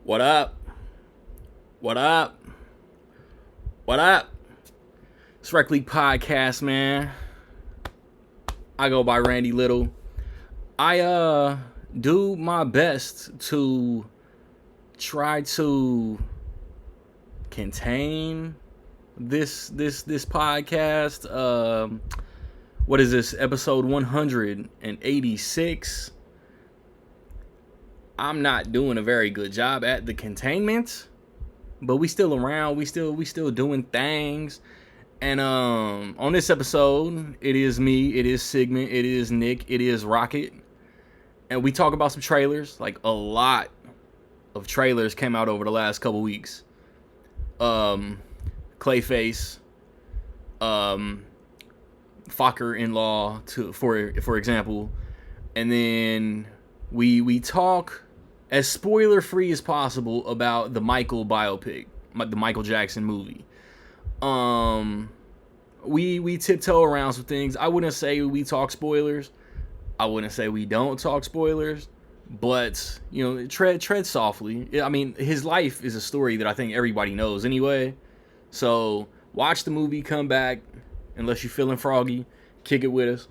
What up? What up? What up? It's Rec League Podcast, man. I go by Randy Little. I do my best to try to contain this podcast. What is this? Episode 186. I'm not doing a very good job at the containment, but we still around. We still doing things. And on this episode, it is me, it is Sigmund, it is Nick, it is Rocket, and we talk about some trailers. Like, a lot of trailers came out over the last couple weeks. Clayface, Fokker-in-Law, for example, and then we talk as spoiler free as possible about the Michael biopic, the Michael Jackson movie. We tiptoe around some things. I wouldn't say we talk spoilers. I wouldn't say we don't talk spoilers, but tread softly. I mean, his life is a story that I think everybody knows anyway. So watch the movie, come back, unless you're feeling froggy, kick it with us.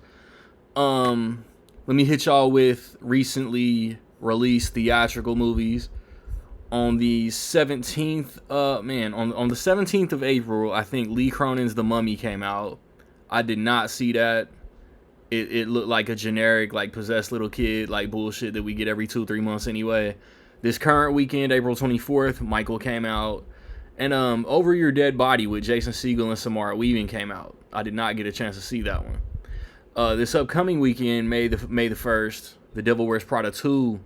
Let me hit y'all with recently released theatrical movies. On the 17th, on the 17th of April, I think Lee Cronin's The Mummy came out. I did not see that. It looked like a generic, like, possessed little kid, like, bullshit that we get every 2-3 months anyway. This current weekend, April 24th, Michael came out. And Over Your Dead Body with Jason Segel and Samara Weaving came out. I did not get a chance to see that one. This upcoming weekend, May the 1st, The Devil Wears Prada 2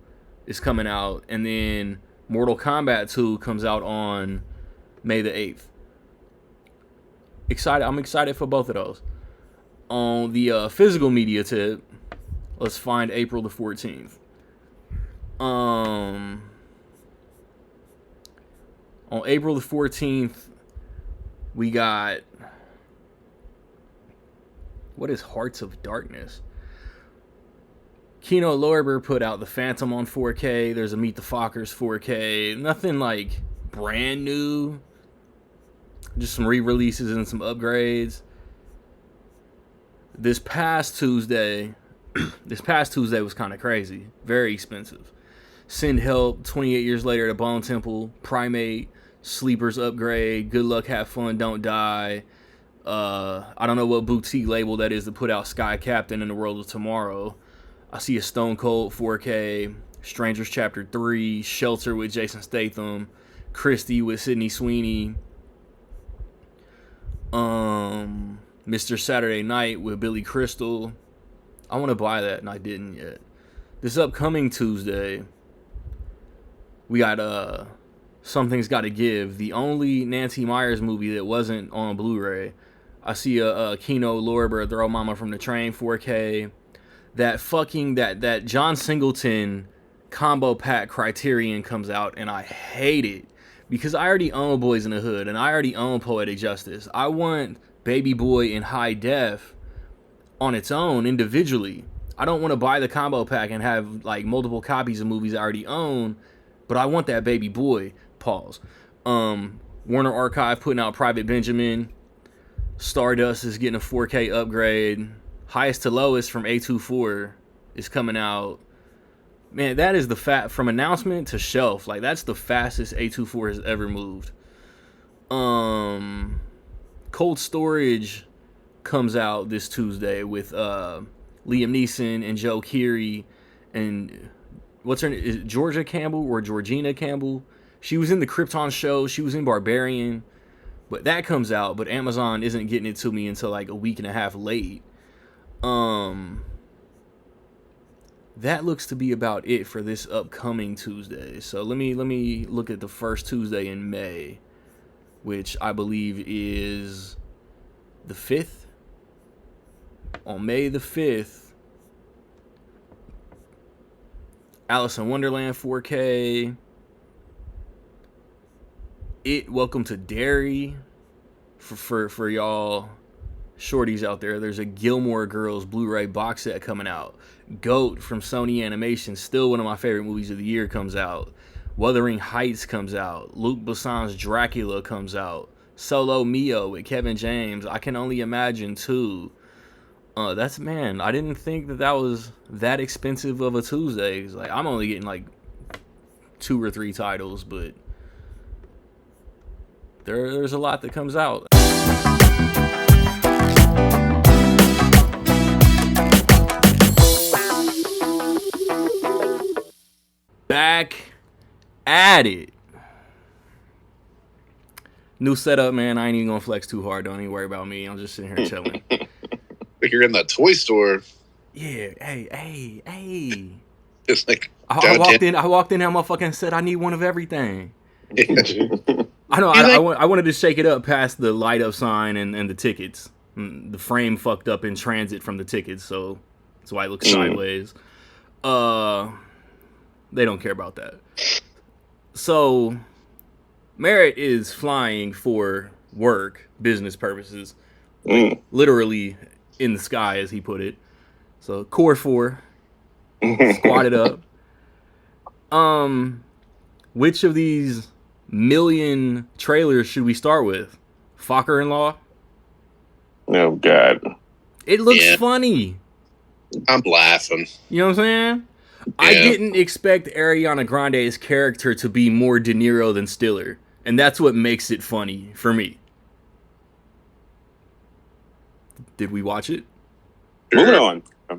is coming out. And then Mortal Kombat 2 comes out on May the 8th. I'm excited for both of those. On the physical media tip, let's find April the 14th. On April the 14th, we got... What is Hearts of Darkness? Kino Lorber put out The Phantom on 4K. There's a Meet the Fockers 4K. Nothing like brand new. Just some re-releases and some upgrades. This past Tuesday was kind of crazy. Very expensive. Send Help, 28 Years Later, The Bone Temple, Primate, Sleepers Upgrade, Good Luck, Have Fun, Don't Die. I don't know what boutique label that is to put out Sky Captain in the World of Tomorrow. I see a Stone Cold 4K, Strangers Chapter 3, Shelter with Jason Statham, Christie with Sydney Sweeney, Mr. Saturday Night with Billy Crystal. I want to buy that and I didn't yet. This upcoming Tuesday, we got Something's Gotta Give, the only Nancy Meyers movie that wasn't on Blu-ray. I see a Kino Lorber, Throw Mama from the Train 4K. That John Singleton combo pack Criterion comes out, and I hate it because I already own Boys in the Hood and I already own Poetic Justice. I want Baby Boy in high def on its own individually. I don't want to buy the combo pack and have like multiple copies of movies I already own, but I want that Baby Boy. Pause. Warner Archive putting out Private Benjamin. Stardust is getting a 4K upgrade. Highest to Lowest from A24 is coming out. Man, that is from announcement to shelf. Like, that's the fastest A24 has ever moved. Cold Storage comes out this Tuesday with Liam Neeson and Joe Keery and what's her name? Is it Georgia Campbell or Georgina Campbell? She was in the Krypton show. She was in Barbarian. But that comes out, but Amazon isn't getting it to me until like a week and a half late. That looks to be about it for this upcoming Tuesday. So let me look at the first Tuesday in May, which I believe is the 5th. On May the 5th, Alice in Wonderland 4K. Welcome to Derry for y'all shorties out there. There's a Gilmore Girls Blu-ray box set coming out. GOAT from Sony Animation, still one of my favorite movies of the year, comes out. Wuthering Heights comes out. Luc Besson's Dracula comes out. Solo Mio with Kevin James. I Can Only Imagine 2. That's, man, I didn't think that was that expensive of a Tuesday. Like, I'm only getting like 2 or 3 titles, but there's a lot that comes out. Back at it. New setup, man. I ain't even gonna flex too hard. Don't even worry about me. I'm just sitting here chilling. Like you're in the toy store. Yeah. Hey. It's like I walked in. That motherfucking said I need one of everything. I know. I wanted to shake it up past the light up sign and the tickets. The frame fucked up in transit from the tickets, so that's why it looks sideways. They don't care about that. So, Merritt is flying for work, business purposes, literally in the sky, as he put it. So, Core 4, squatted up. Which of these million trailers should we start with? Fokker-in-Law? Oh, God. It looks funny. I'm laughing. You know what I'm saying? Yeah. I didn't expect Ariana Grande's character to be more De Niro than Stiller. And that's what makes it funny for me. Did we watch it? Moving on. No,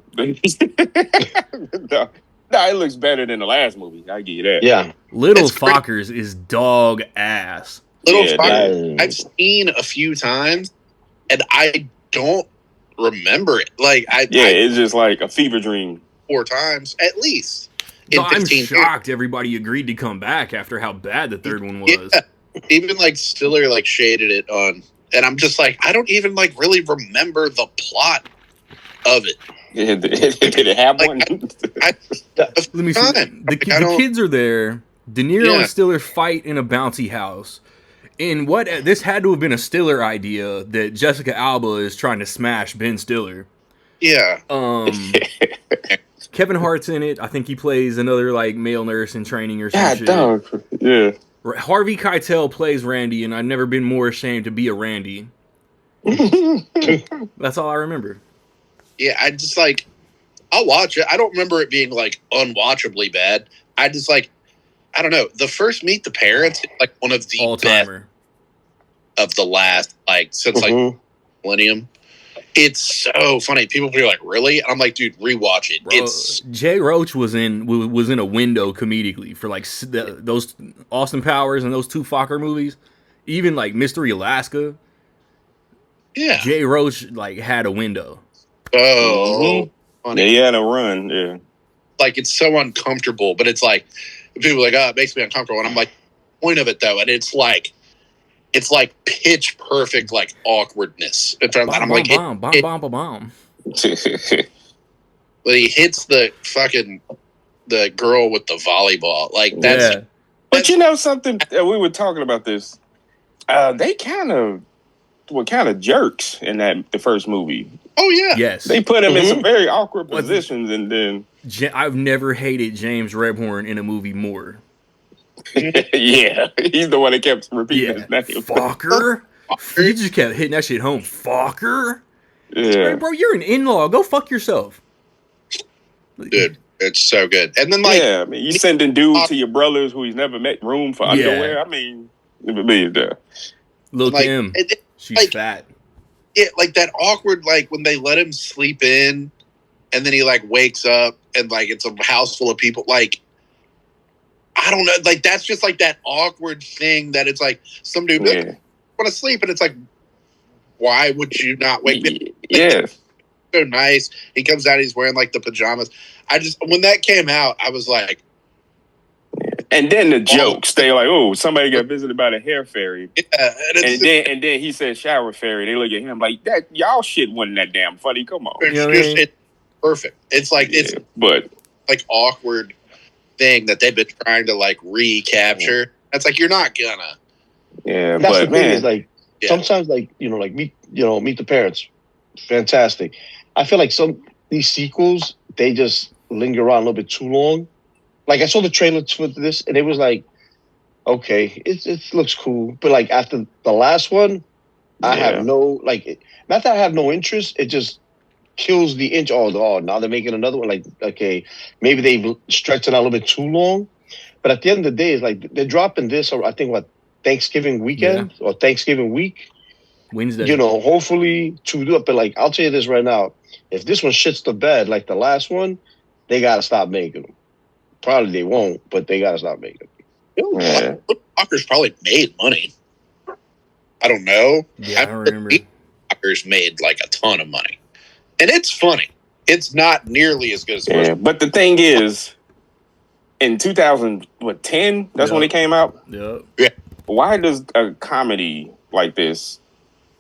it looks better than the last movie. I give you that. Yeah. Little Fockers is dog ass. Little Fockers, I've seen a few times, and I don't remember it. Like it's just like a fever dream. 4 times at least. I'm shocked everybody agreed to come back after how bad the third one was. Yeah. Even like Stiller like shaded it on, and I'm just like, I don't even like really remember the plot of it. Did it have one? Let me see. The kids are there. De Niro and Stiller fight in a bouncy house. And this had to have been a Stiller idea that Jessica Alba is trying to smash Ben Stiller. Yeah. Kevin Hart's in it. I think he plays another like male nurse in training or something. Yeah. Harvey Keitel plays Randy, and I've never been more ashamed to be a Randy. That's all I remember. Yeah, I just like, I'll watch it. I don't remember it being like unwatchably bad. I just like, I don't know. The first Meet the Parents is like one of the all-timer of the last, like, since like Millennium. It's so funny. People be like, "Really?" And I'm like, "Dude, rewatch it." Bro, Jay Roach was in a window comedically for like those Austin Powers and those 2 Fokker movies, even like Mystery Alaska. Yeah, Jay Roach like had a window. Oh, funny. Yeah, he had a run. Yeah, like it's so uncomfortable, but it's like people are like, "Oh, it makes me uncomfortable," and I'm like, "Point of it though," and it's like pitch perfect, like awkwardness. I'm like, bomb. But he hits the girl with the volleyball. Like that's. Yeah. But you know something? We were talking about this. They kind of were kind of jerks in the first movie. Oh yeah, yes. They put him in some very awkward positions, and then I've never hated James Rebhorn in a movie more. Yeah, he's the one that kept repeating his name. Fokker? You just kept hitting that shit home. Fokker? Yeah. Hey, bro, you're an in-law. Go fuck yourself. Dude, it's so good. And then like, I mean, you sending dudes to your brothers who he's never met room for underwear. I mean, Lil Kim, she's like, fat. Yeah, like that awkward, like when they let him sleep in, and then he like wakes up and like it's a house full of people. Like, I don't know, like that's just like that awkward thing that it's like some dude like, want to sleep, and it's like, why would you not wake me? Yeah, so nice. He comes out, he's wearing like the pajamas. When that came out, I was like, and then the jokes, they like, oh, somebody got visited by the hair fairy. Yeah, and then he said shower fairy. They look at him like that. Y'all shit wasn't that damn funny. Come on, it's perfect. It's like but like awkward thing that they've been trying to like recapture. That's like you're not gonna. Yeah, that's but the thing is like sometimes like like Meet the Parents, fantastic. I feel like these sequels they just linger around a little bit too long. like I saw the trailer for this, and it was like, okay, it looks cool, but like after the last one, I Yeah. have no not that I have no interest. It just kills the inch. Oh, now they're making another one. Like, okay, maybe they've stretched it out a little bit too long. But at the end of the day, it's like they're dropping this. Or I think Thanksgiving weekend or Thanksgiving week. Wednesday. You know, hopefully to do it. But like, I'll tell you this right now: if this one shits the bed like the last one, they gotta stop making them. Probably they won't, but they gotta stop making them. Yeah. Walker's probably made money. I don't know. Yeah, I remember. Walker's made like a ton of money, and it's funny. It's not nearly as good as the Yeah. first. But the thing is, in 2010, that's when Yeah. it came out. Yep. Why does a comedy like this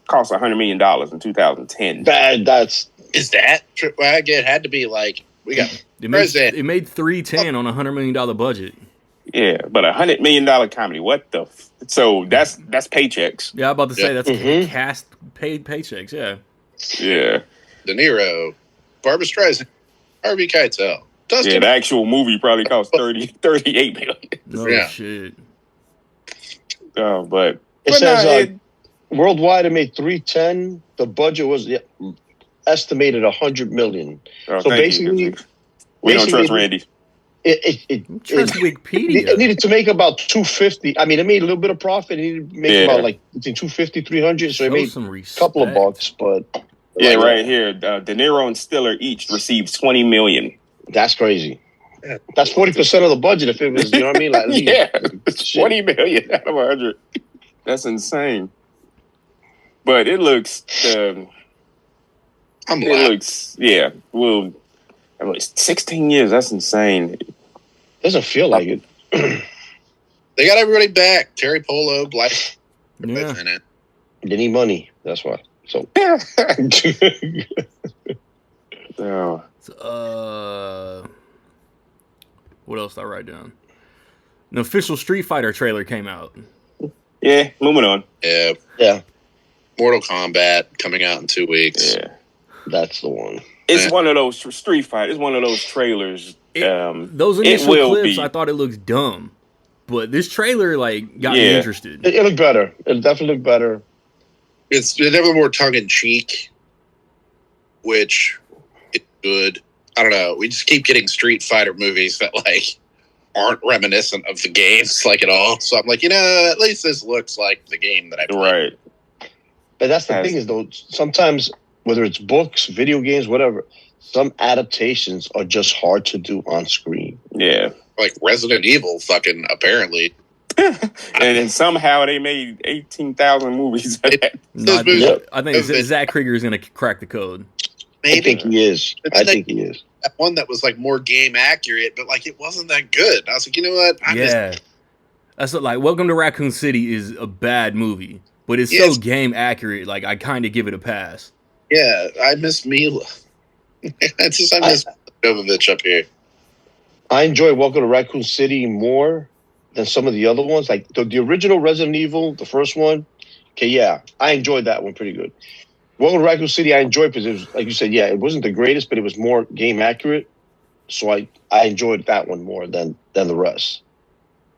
cost $100 million in 2010? That's Is that? Well, it had to be like we got. It made $310 on $100 million budget. Yeah, but $100 million comedy. What the? So that's paychecks. Yeah, I'm about to say that's Mhm. cast paid paychecks. Yeah. Yeah, De Niro, Barbra Streisand, Harvey Keitel, yeah. Dustin. The actual movie probably cost 38 million. No Yeah. shit. But it says it- worldwide it made 310. The budget was estimated 100 million. oh, So thank you. basically- we don't trust basically- Randy. Trust Wikipedia. It needed to make about 250. I mean, it made a little bit of profit. It needed to make Yeah. about like between 250, 300. So it Show made some a respect. couple of bucks, but Yeah, like, right here. De Niro and Stiller each received 20 million. that's crazy. Yeah. That's 40% of the budget. If it was, you know what I mean? Like, Yeah, it's Shit. 20 million out of 100. That's insane. But it looks, I'm laughing. yeah. Well, 16 years. That's insane. doesn't feel like it. They got everybody back. Terry Polo, Black. Yeah. In it. They need money. That's why. So Oh, What else did I write down? An official Street Fighter trailer came out. yeah, moving on. yeah, Mortal Kombat coming out in 2 weeks. Yeah. that's the one. It's one of those Street Fight. It's one of those trailers. Those it initial will clips, be. I thought it looked dumb, but this trailer got me Yeah. interested. It looked better. It definitely looked better. It's definitely more tongue in cheek, which is good. I don't know. We just keep getting Street Fighter movies that like aren't reminiscent of the games like at all. So I'm like, at least this looks like the game that I played. Right. But that's the Has- thing is though. Sometimes whether it's books, video games, whatever, some adaptations are just hard to do on screen. Yeah. Like Resident Evil, fucking apparently. And then somehow they made 18,000 movies. Of that. No, Yep. I think Zach Krieger is going to crack the code. I think he is. It's I like- think he is. That one that was like more game accurate, but like it wasn't that good. I was like, you know what? Yeah. That's like Welcome to Raccoon City is a bad movie, but it's Yes. so game accurate. Like I kind of give it a pass. I miss Mila. I miss Jovovich up here. I enjoy Welcome to Raccoon City more than some of the other ones. Like the original Resident Evil, the first one. Okay, yeah, I enjoyed that one pretty good. Welcome to Raccoon City, I enjoyed because it was, like you said, yeah, it wasn't the greatest, but it was more game accurate. So I enjoyed that one more than the rest.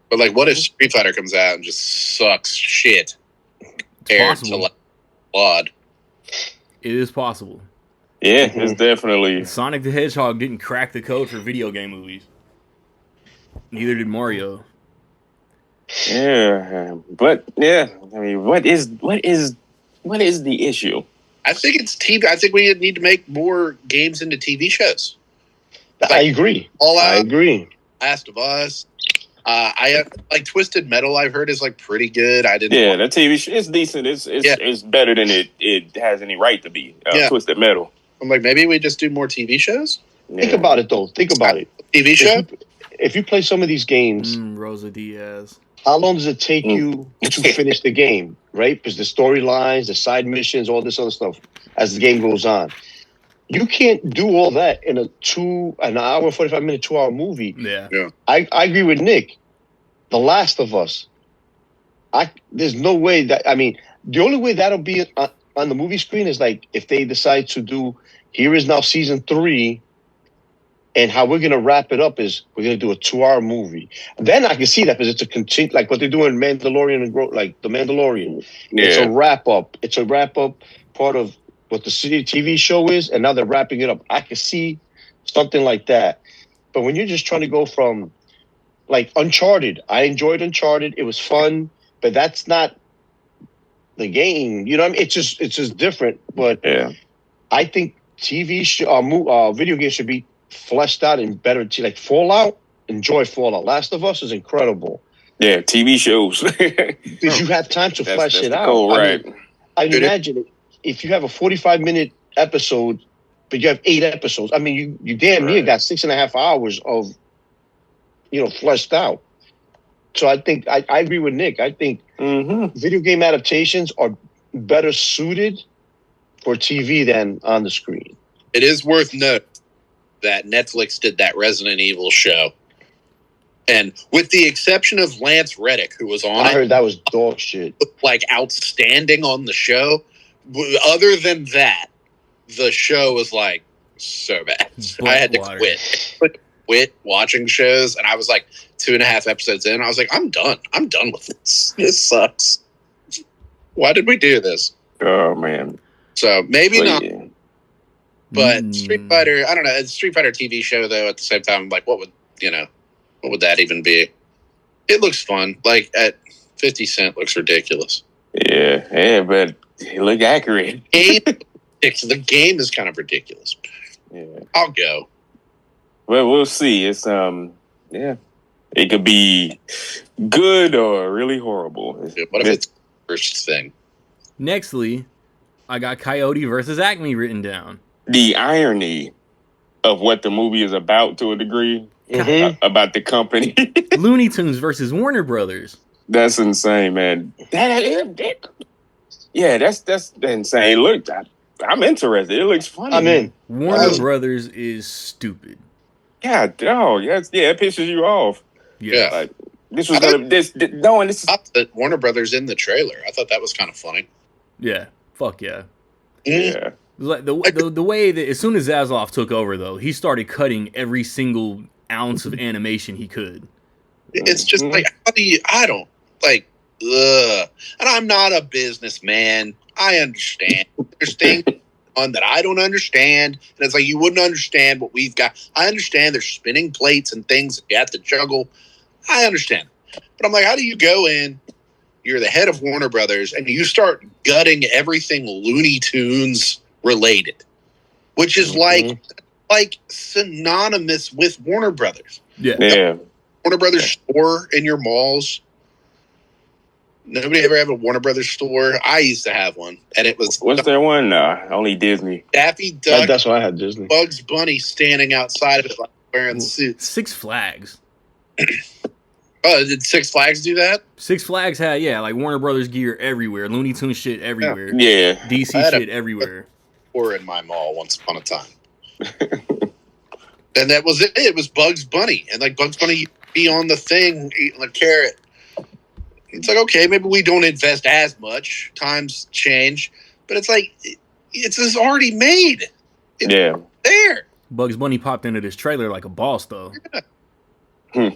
But like, what if Street Fighter comes out and just sucks shit compared to possible. like Blood? It is possible. Yeah, it's definitely. Sonic the Hedgehog didn't crack the code for video game movies. Neither did Mario. Yeah. But, yeah. I mean, what is the issue? I think it's TV. I think we need to make more games into TV shows. I agree. All I Out, agree. Last of Us. I like Twisted Metal. I've heard is like pretty good. I didn't. Yeah, the TV show is decent. It's better than it has any right to be. Yeah. Twisted Metal. I'm like, maybe we just do more TV shows. Think about it though. Think about it. TV show. If you play some of these games, Rosa Diaz. how long does it take you to finish the game, right? Because the storylines, the side missions, all this other stuff as the game goes on. You can't do all that in an hour, 45-minute, 2-hour movie. Yeah. I agree with Nick. The Last of Us. There's no way that, I mean, the only way that'll be on the movie screen is like if they decide to do, here is now season 3, And how we're gonna wrap it up is we're gonna do a 2-hour movie. Then I can see that because it's a continue, like what they're doing in Mandalorian and like the Mandalorian. It's a wrap up. It's a wrap up part of what the TV show is, and now they're wrapping it up. I can see something like that. But when you're just trying to go from like Uncharted, I enjoyed Uncharted. It was fun, but that's not the game. You know what I mean? It's just different. But I think video games should be fleshed out and better. Like Fallout, enjoy Fallout. Last of Us is incredible. Yeah, TV shows. Because you have time to flesh it out. Cool, right. I imagine if you have a 45-minute episode, but you have 8 episodes. I mean, you damn near got 6.5 hours of, fleshed out. So I think I agree with Nick. I think video game adaptations are better suited for TV than on the screen. It is worth noting that Netflix did that Resident Evil show. And with the exception of Lance Reddick, who was on I heard that was dog shit. Like outstanding on the show. Other than that, the show was like so bad. I had to quit watching shows, and I was like 2.5 episodes in. I was like, I'm done. I'm done with this. This sucks. Why did we do this? Oh man. So maybe not. Yeah. But Street Fighter, I don't know. It's a Street Fighter TV show though. At the same time, like, what would that even be? It looks fun. Like at 50 Cent looks ridiculous. Yeah, but it look accurate. The game is kind of ridiculous. Yeah, I'll go. Well, we'll see. It's it could be good or really horrible. What if it's the first thing? Nextly, I got Coyote versus Acme written down. The irony of what the movie is about to a degree about the company. Looney Tunes versus Warner Brothers. That's insane, man. That's insane. Look, I'm interested. It looks funny. I'm in. Warner Brothers is stupid. God, it pisses you off. Yeah. Like, this was this is Warner Brothers in the trailer. I thought that was kind of funny. Yeah. Fuck yeah. Yeah. Like the way that as soon as Zaslav took over, though, he started cutting every single ounce of animation he could. It's just like, I don't like, and I'm not a businessman. I understand. There's things on that I don't understand. And it's like, you wouldn't understand what we've got. I understand there's spinning plates and things that you have to juggle. I understand. But I'm like, how do you go in? You're the head of Warner Brothers, and you start gutting everything Looney Tunes related, which is like synonymous with Warner Brothers. Yeah. Warner Brothers store in your malls. Nobody ever have a Warner Brothers store? I used to have one, and it was. What's there one? Only Disney. Daffy Duck. That's why I had Disney. Bugs Bunny standing outside of it, like wearing suits. Six Flags. Did Six Flags do that? Six Flags had like Warner Brothers gear everywhere, Looney Tunes shit everywhere, yeah, DC shit everywhere. Or in my mall once upon a time, and that was it. It was Bugs Bunny, and like Bugs Bunny be on the thing eating a carrot. It's like, okay, maybe we don't invest as much. Times change, but it's like it's already made. It's there. Bugs Bunny popped into this trailer like a boss, though. Yeah.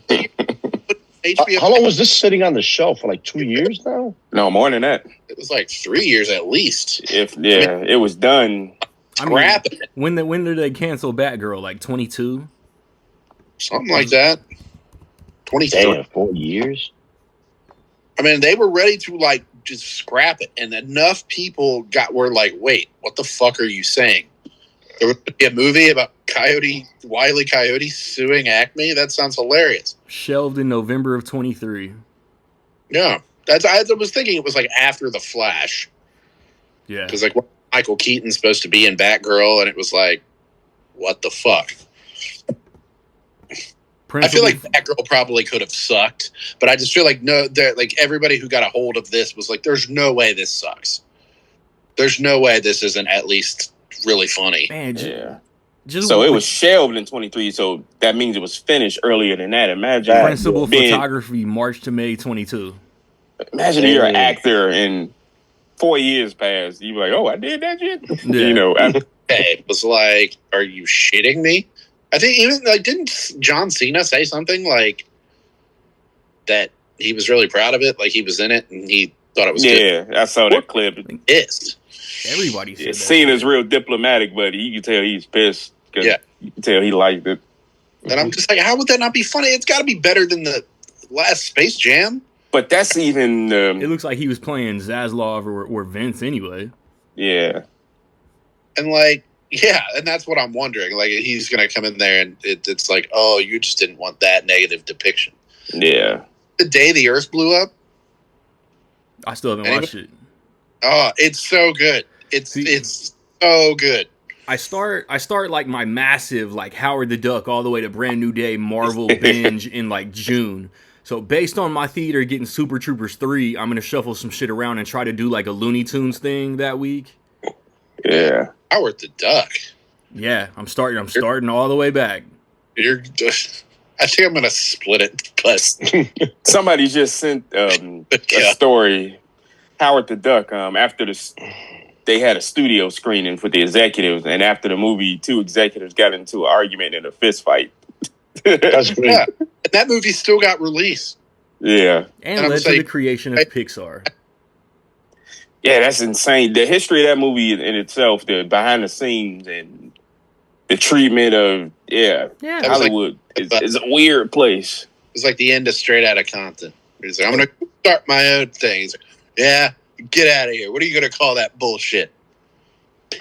HBO. How long was this sitting on the shelf? For like 2 years now? No, more than that. It was like 3 years at least. It was done. Scrap it. When did they cancel Batgirl? Like 22? Something like that. 23. Damn, 4 years? I mean, they were ready to like just scrap it, and enough people were like, "Wait, what the fuck are you saying?" There would be a movie about Wile E. Coyote suing Acme. That sounds hilarious. Shelved in November of 23. Yeah, I was thinking it was like after The Flash. Yeah, because like Michael Keaton's supposed to be in Batgirl, and it was like, what the fuck? I feel like Batgirl probably could have sucked, but I just feel like like everybody who got a hold of this was like, "There's no way this sucks. There's no way this isn't at least really funny." Man, so it was shelved in 23, so that means it was finished earlier than that. Imagine principal photography March to May 22. Imagine you're an actor and 4 years passed. You like, oh, I did that shit. Yeah. It was like, are you shitting me? I think even like didn't John Cena say something like that he was really proud of it, like he was in it and he thought it was good. Yeah, I saw that clip. Pissed. Everybody said that. Cena's real diplomatic, but you can tell he's pissed. 'Cause Yeah. you can tell he liked it. And I'm just like, how would that not be funny? It's got to be better than the last Space Jam. But that's even It looks like he was playing Zaslav or Vince anyway. yeah. And like, yeah, and that's what I'm wondering. Like, he's gonna come in there and it's like, oh, you just didn't want that negative depiction. Yeah. The day the Earth blew up. I still haven't watched it. Oh, it's so good. It's so good. I start like my massive like Howard the Duck all the way to Brand New Day Marvel binge in like June. So based on my theater getting Super Troopers 3, I'm gonna shuffle some shit around and try to do like a Looney Tunes thing that week. Yeah. Howard the Duck. Yeah, I'm starting all the way back. I think I'm gonna split it, but Somebody just sent a Yeah. story. Howard the Duck. After they had a studio screening for the executives, and after the movie, 2 executives got into an argument and a fist fight. That's great. yeah, and that movie still got released. Yeah. And And I'm led to saying- the creation of Pixar. Yeah, that's insane. The history of that movie in itself, the behind the scenes and the treatment of Yeah. That was Hollywood is a weird place. It's like the end of Straight Outta Compton. He's like, I'm gonna start my own thing. He's like, yeah, get out of here. What are you gonna call that bullshit?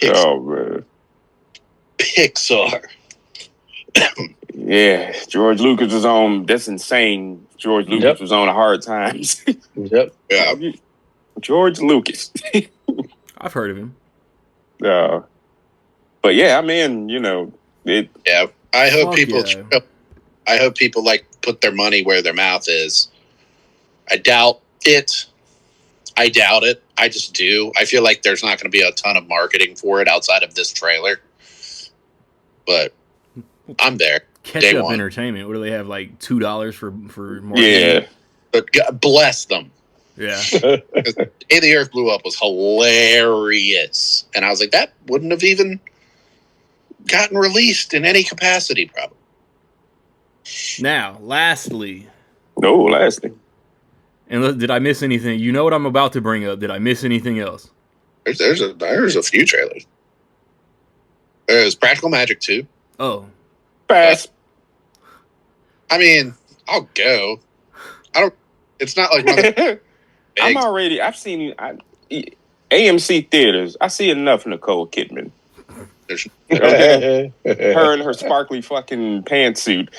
Oh man. Pixar. Yeah, George Lucas was on. That's insane. George Lucas Yep. was on Hard Times. Yep. Yeah. George Lucas. I've heard of him. But yeah, I mean, you know, it. Yeah. I hope Fuck people. yeah. I hope people like put their money where their mouth is. I doubt it. I just do. I feel like there's not going to be a ton of marketing for it outside of this trailer. But I'm there. Catch Day Up one. Entertainment. What do they have, like $2 for more? Yeah, But God bless them. Yeah. Day the Earth Blew Up was hilarious. And I was like, that wouldn't have even gotten released in any capacity, probably. Now, lastly, no, lastly. and did I miss anything? You know what I'm about to bring up. Did I miss anything else? There's a few trailers. There's Practical Magic 2. Oh, Pass. I mean, I'll go. It's not like one of the I'm big- already. I've seen AMC theaters. I see enough Nicole Kidman. there's- Her and her sparkly fucking pantsuit.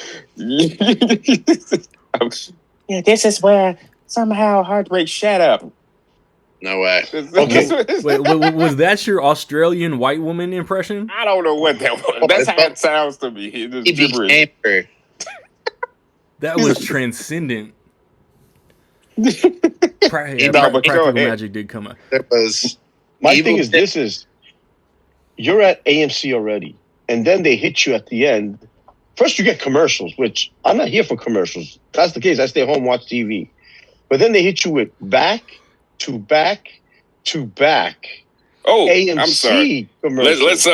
Yeah, this is where somehow Heartbreak. Shut up. no way. wait, was that your Australian white woman impression? I don't know what that was. That's how it sounds to me. It's He gibberish. became her. That was transcendent. No, but go Practical ahead. Magic did come out. There was My Evil thing is, Dead. this is you're at AMC already, and then they hit you at the end. First, you get commercials, which I'm not here for commercials. If that's the case, I stay home, watch TV. But then they hit you with back to back to back Oh, AMC I'm sorry. commercials.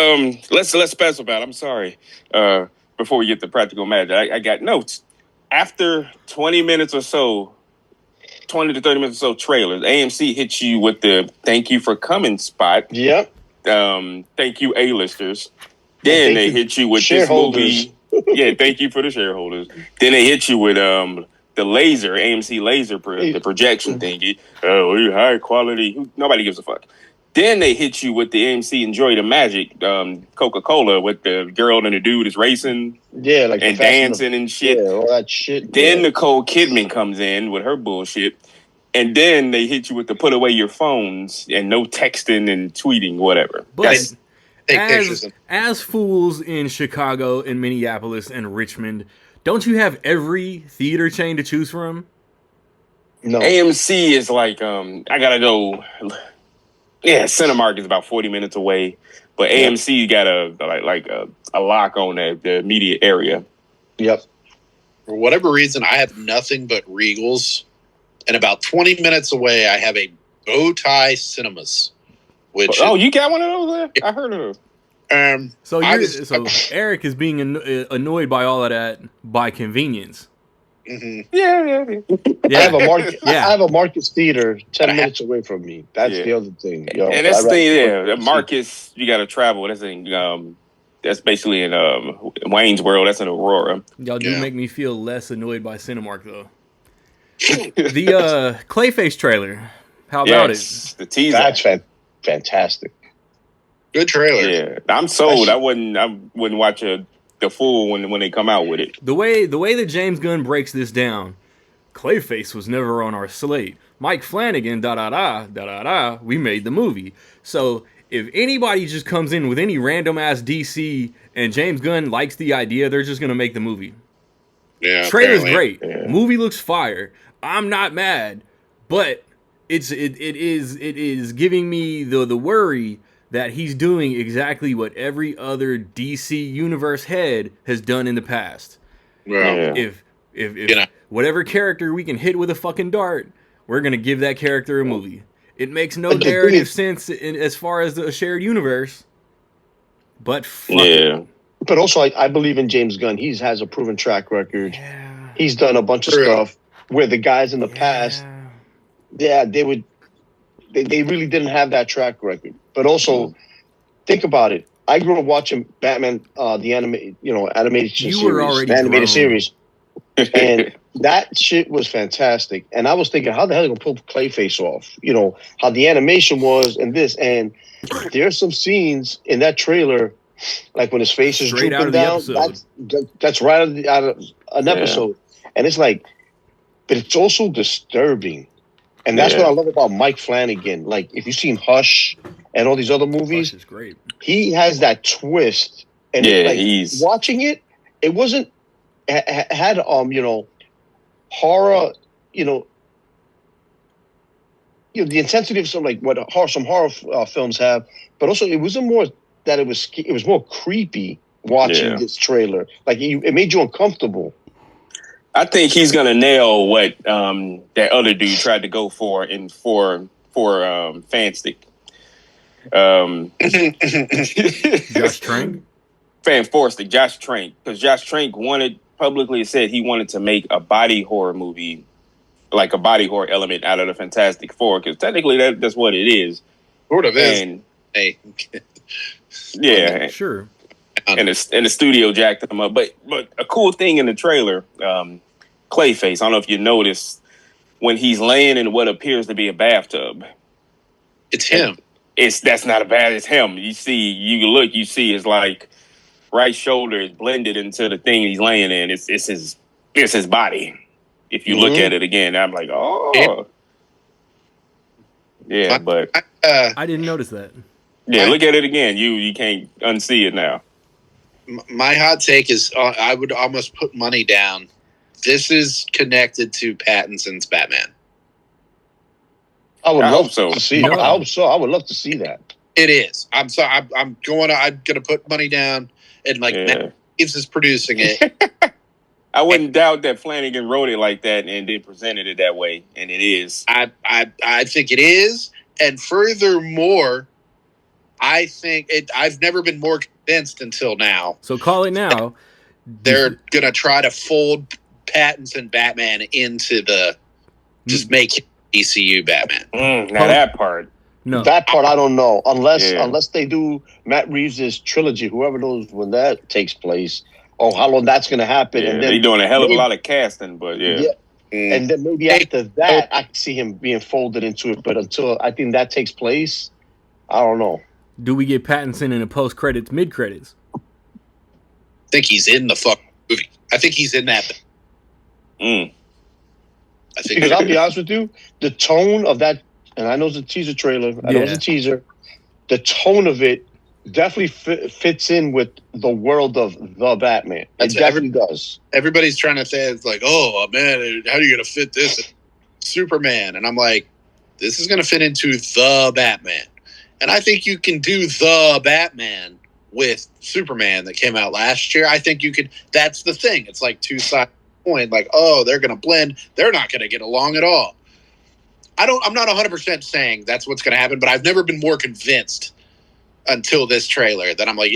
Let's specify. I'm sorry. Before we get to Practical Magic, I got notes. After 20 minutes or so, 20 to 30 minutes or so trailers, AMC hits you with the "Thank you for coming" spot. Yep. Thank you, A-listers. Then thank they you, hit you with this shareholders. movie. Yeah, thank you for the shareholders. Then they hit you with the laser, AMC laser, the projection thingy. Oh, we high quality. Nobody gives a fuck. Then they hit you with the AMC Enjoy the Magic, Coca-Cola, with the girl and the dude is racing Yeah, like and the Fast and dancing and the- shit. Yeah, all that shit. Then yeah. Nicole Kidman comes in with her bullshit. And then they hit you with the put away your phones and no texting and tweeting, whatever. But That's- take pictures. as fools in Chicago and Minneapolis and Richmond, don't you have every theater chain to choose from? no. AMC is like, I gotta go. Yeah, Cinemark is about 40 minutes away, but AMC got a lock on the immediate area. Yep. For whatever reason, I have nothing but Regals. And about 20 minutes away, I have a Bow Tie Cinemas. Which Oh, you got one of those there? I heard of those. So I you're was- so Eric is being annoyed by all of that by convenience. Mhm. Yeah. I have a market. Yeah. I have a Marcus Theater 10 minutes away from me. That's Yeah. the other thing. Yo, And that's I'd the thing, rather- yeah. Marcus, you got to travel. That's basically in Wayne's World. That's in Aurora. Y'all do Yeah. make me feel less annoyed by Cinemark though. The Clayface trailer. How about Yes, the teaser. That's fantastic. Good trailer. Yeah, I'm sold. I wouldn't watch the full when they come out with it. it? The way that James Gunn breaks this down, Clayface was never on our slate. Mike Flanagan, we made the movie. So if anybody just comes in with any random ass DC and James Gunn likes the idea, they're just gonna make the movie. Yeah. Trailer's apparently. great. Yeah. Movie looks fire. I'm not mad, but it is giving me the worry that he's doing exactly what every other DC universe head has done in the past. Well, Yeah. If You know. whatever character we can hit with a fucking dart, we're gonna give that character a movie. It makes no But the thing narrative is- sense as far as the shared universe. But fuck it. Yeah. But also, I believe in James Gunn. He has a proven track record. Yeah. He's done a bunch of True. stuff where the guys in the past, they really didn't have that track record. But also, think about it. I grew up watching Batman, the animated You series, were already the animated grown. series, and that shit was fantastic. And I was thinking, how the hell are they gonna pull Clayface off? You know how the animation was and this, and there's some scenes in that trailer, like when his face is Straight out drooping of the down. episode. That's right out of an Yeah. episode, and it's like, but it's also disturbing. And that's Yeah. what I love about Mike Flanagan. Like, if you've seen Hush and all these other movies, Hush is great. he has that twist. And Yeah, like, he's- watching it. It wasn't had horror. The intensity of some horror films have, but also it wasn't more that it was more creepy watching Yeah. this trailer. Like it made you uncomfortable. I think he's gonna nail what that other dude tried to go for for Fanstick. Josh Trank. Fan Forstick, Josh Trank, because Josh Trank publicly said he wanted to make a body horror movie, like a body horror element out of the Fantastic Four, because technically that's what it is. Sort of is. And Hey. yeah, Sure. and the studio jacked him up. But a cool thing in the trailer, Clayface. I don't know if you noticed when he's laying in what appears to be a bathtub. It's him. That's not a bad. It's him. You see his like right shoulder is blended into the thing he's laying in. It's his body. If you look Mhm. at it again, I'm like, oh, yeah. But I didn't notice that. yeah, look at it again. You can't unsee it now. My hot take is I would almost put money down. This is connected to Pattinson's Batman. I would I love hope so. to see. No. I hope so. I would love to see that. It is. I'm sorry. I'm gonna put money down, and like Yeah. Matt Reeves is producing it. I wouldn't doubt that Flanagan wrote it like that and then presented it that way, and it is. I think it is, and furthermore, I think it. I've never been more convinced until now. So call it now. They're gonna try to fold Pattinson Batman into the just make him ECU Batman. Now that part. No. That part I don't know, unless Yeah. they do Matt Reeves' trilogy. Whoever knows when that takes place, or how long that's going to happen, Yeah, and they're then doing a hell of a maybe- lot of casting, but yeah. and then maybe after that, I can see him being folded into it. But until I think that takes place, I don't know. Do we get Pattinson in a post credits, mid credits? I think he's in the fucking movie. I think he's in that. Mm. I think Because I'll be honest with you, the tone of that, and I know it's a teaser trailer. I know it's Yeah. a teaser. The tone of it definitely fits in with the world of the Batman. It That's definitely does. everybody's trying to say it's like, oh man, how are you gonna fit this in Superman? And I'm like, this is gonna fit into the Batman, and I think you can do the Batman with Superman that came out last year. I think you could. That's the thing. It's like two sides of the coin. Like, oh, they're gonna blend. They're not gonna get along at all. I'm not 100% saying that's what's gonna happen, but I've never been more convinced until this trailer. Then I'm like,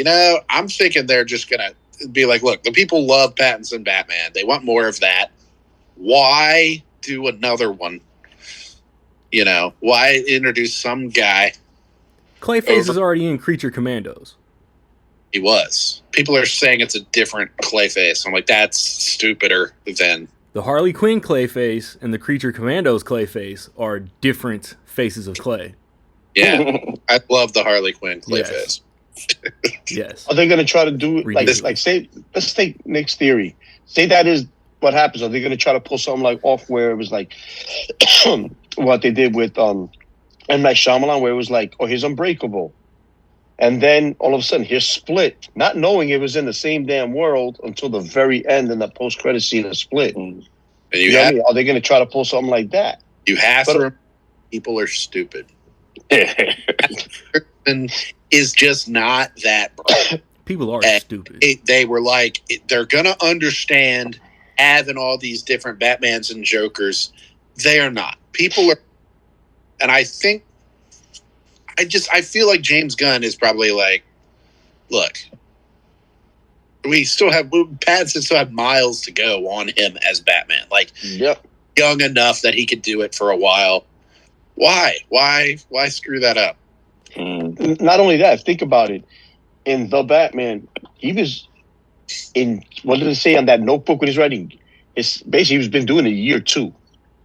I'm thinking they're just gonna be like, look, the people love Pattinson Batman. They want more of that. Why do another one? Why introduce some guy? Clayface is already in Creature Commandos. He was. People are saying it's a different Clayface. I'm like, that's stupider than the Harley Quinn Clayface and the Creature Commandos Clayface are different faces of Clay. Yeah, I love the Harley Quinn Clayface. Yes. Are they going to try to do Ridiculous. like say? Let's take Nick's theory. Say that is what happens. Are they going to try to pull something like off where it was like what they did with M. Night Shyamalan, where it was like, oh, here's Unbreakable, and then all of a sudden here's Split, not knowing it was in the same damn world until the very end in the post credit scene of Split. And you know what I mean? Are they going to try to pull something like that? You have to remember, people are stupid. And is just not that bright. People are stupid. They were like, they're gonna understand having all these different Batmans and Jokers. They are not. People are, and I think, I feel like James Gunn is probably like, look, Pattinson still have miles to go on him as Batman. Like, Yep. young enough that he could do it for a while. Why screw that up? Not only that, think about it. In The Batman, he was in, what did it say on that notebook when he's writing? It's basically, he's been doing it year 2.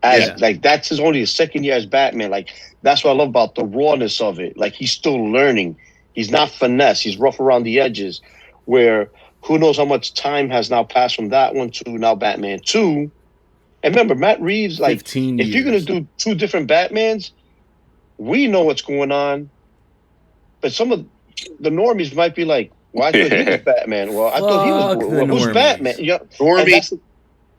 Like, that's only his second year as Batman. Like, that's what I love about the rawness of it. Like, he's still learning. He's not finesse. He's rough around the edges. Where, who knows how much time has now passed from that one to now Batman 2. And remember, Matt Reeves, like, 15 if you're going years. to do 2 different Batmans, we know what's going on. But some of the normies might be like, well, I thought he was Batman. Well, I thought he was. Fuck Well, the who's normies. Batman? Yeah,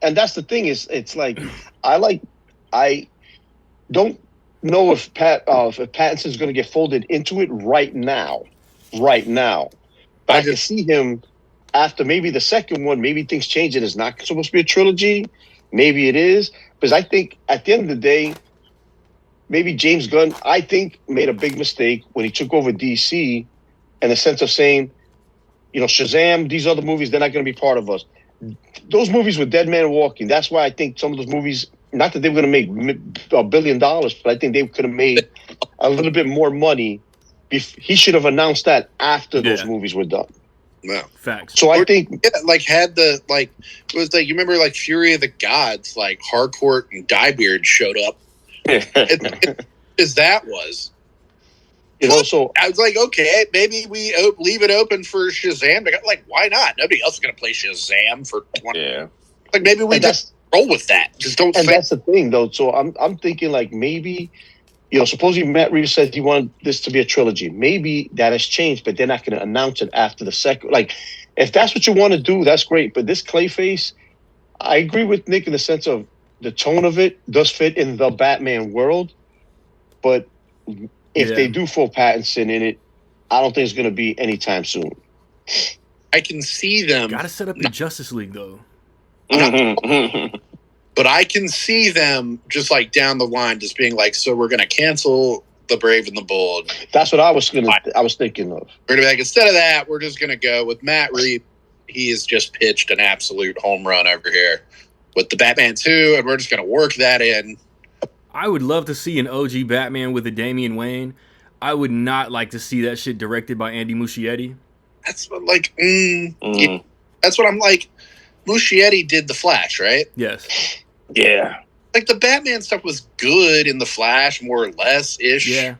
and that's the thing is, it's like I don't know if Pattinson's going to get folded into it right now. But I can see him after maybe the second one. Maybe things change and it's not supposed to be a trilogy. Maybe it is, because I think at the end of the day, maybe James Gunn, I think, made a big mistake when he took over DC in the sense of saying, Shazam, these other movies, they're not going to be part of us. Those movies were Dead Man Walking. That's why I think some of those movies, not that they were going to make $1 billion, but I think they could have made a little bit more money. He should have announced that after those movies were done. No. Facts. So I think, it was like, you remember like Fury of the Gods, like Harcourt and Diebeard showed up. As that was. So I was like, okay, maybe we leave it open for Shazam. Like, why not? Nobody else is going to play Shazam for 20. Yeah. Like, maybe we just roll with that. Just don't. And that's the thing, though. So I'm thinking like maybe, supposedly Matt Reeves said he wanted this to be a trilogy. Maybe that has changed, but they're not going to announce it after the second. Like, if that's what you want to do, that's great. But this Clayface, I agree with Nick in the sense of the tone of it does fit in the Batman world, but if they do throw Pattinson in it, I don't think it's going to be anytime soon. I can see them. Gotta set up the Justice League, though. But I can see them just like down the line, just being like, so we're going to cancel The Brave and the Bold. That's what I was thinking of. We're going to be like, instead of that, we're just going to go with Matt Reeves. He has just pitched an absolute home run over here with the Batman 2, and we're just going to work that in. I would love to see an OG Batman with a Damian Wayne. I would not like to see that shit directed by Andy Muschietti. That's what, like, yeah, that's what I'm like. Muschietti did The Flash, right? Yes. Yeah. Like, the Batman stuff was good in The Flash, more or less ish. Yeah.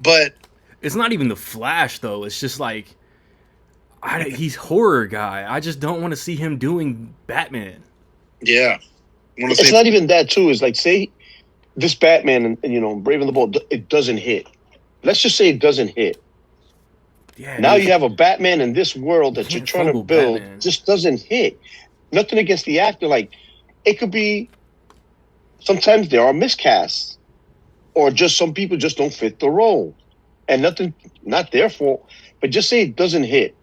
But it's not even The Flash, though. It's just like, he's horror guy. I just don't want to see him doing Batman. Yeah. It's not even that, too. It's like, say this Batman and Brave and the Bold, it doesn't hit. Let's just say it doesn't hit. Yeah. Now you have a Batman in this world that you're trying to build, just doesn't hit. Nothing against the actor. Like, it could be, sometimes there are miscasts, or just some people just don't fit the role. And nothing, not their fault, but just say it doesn't hit.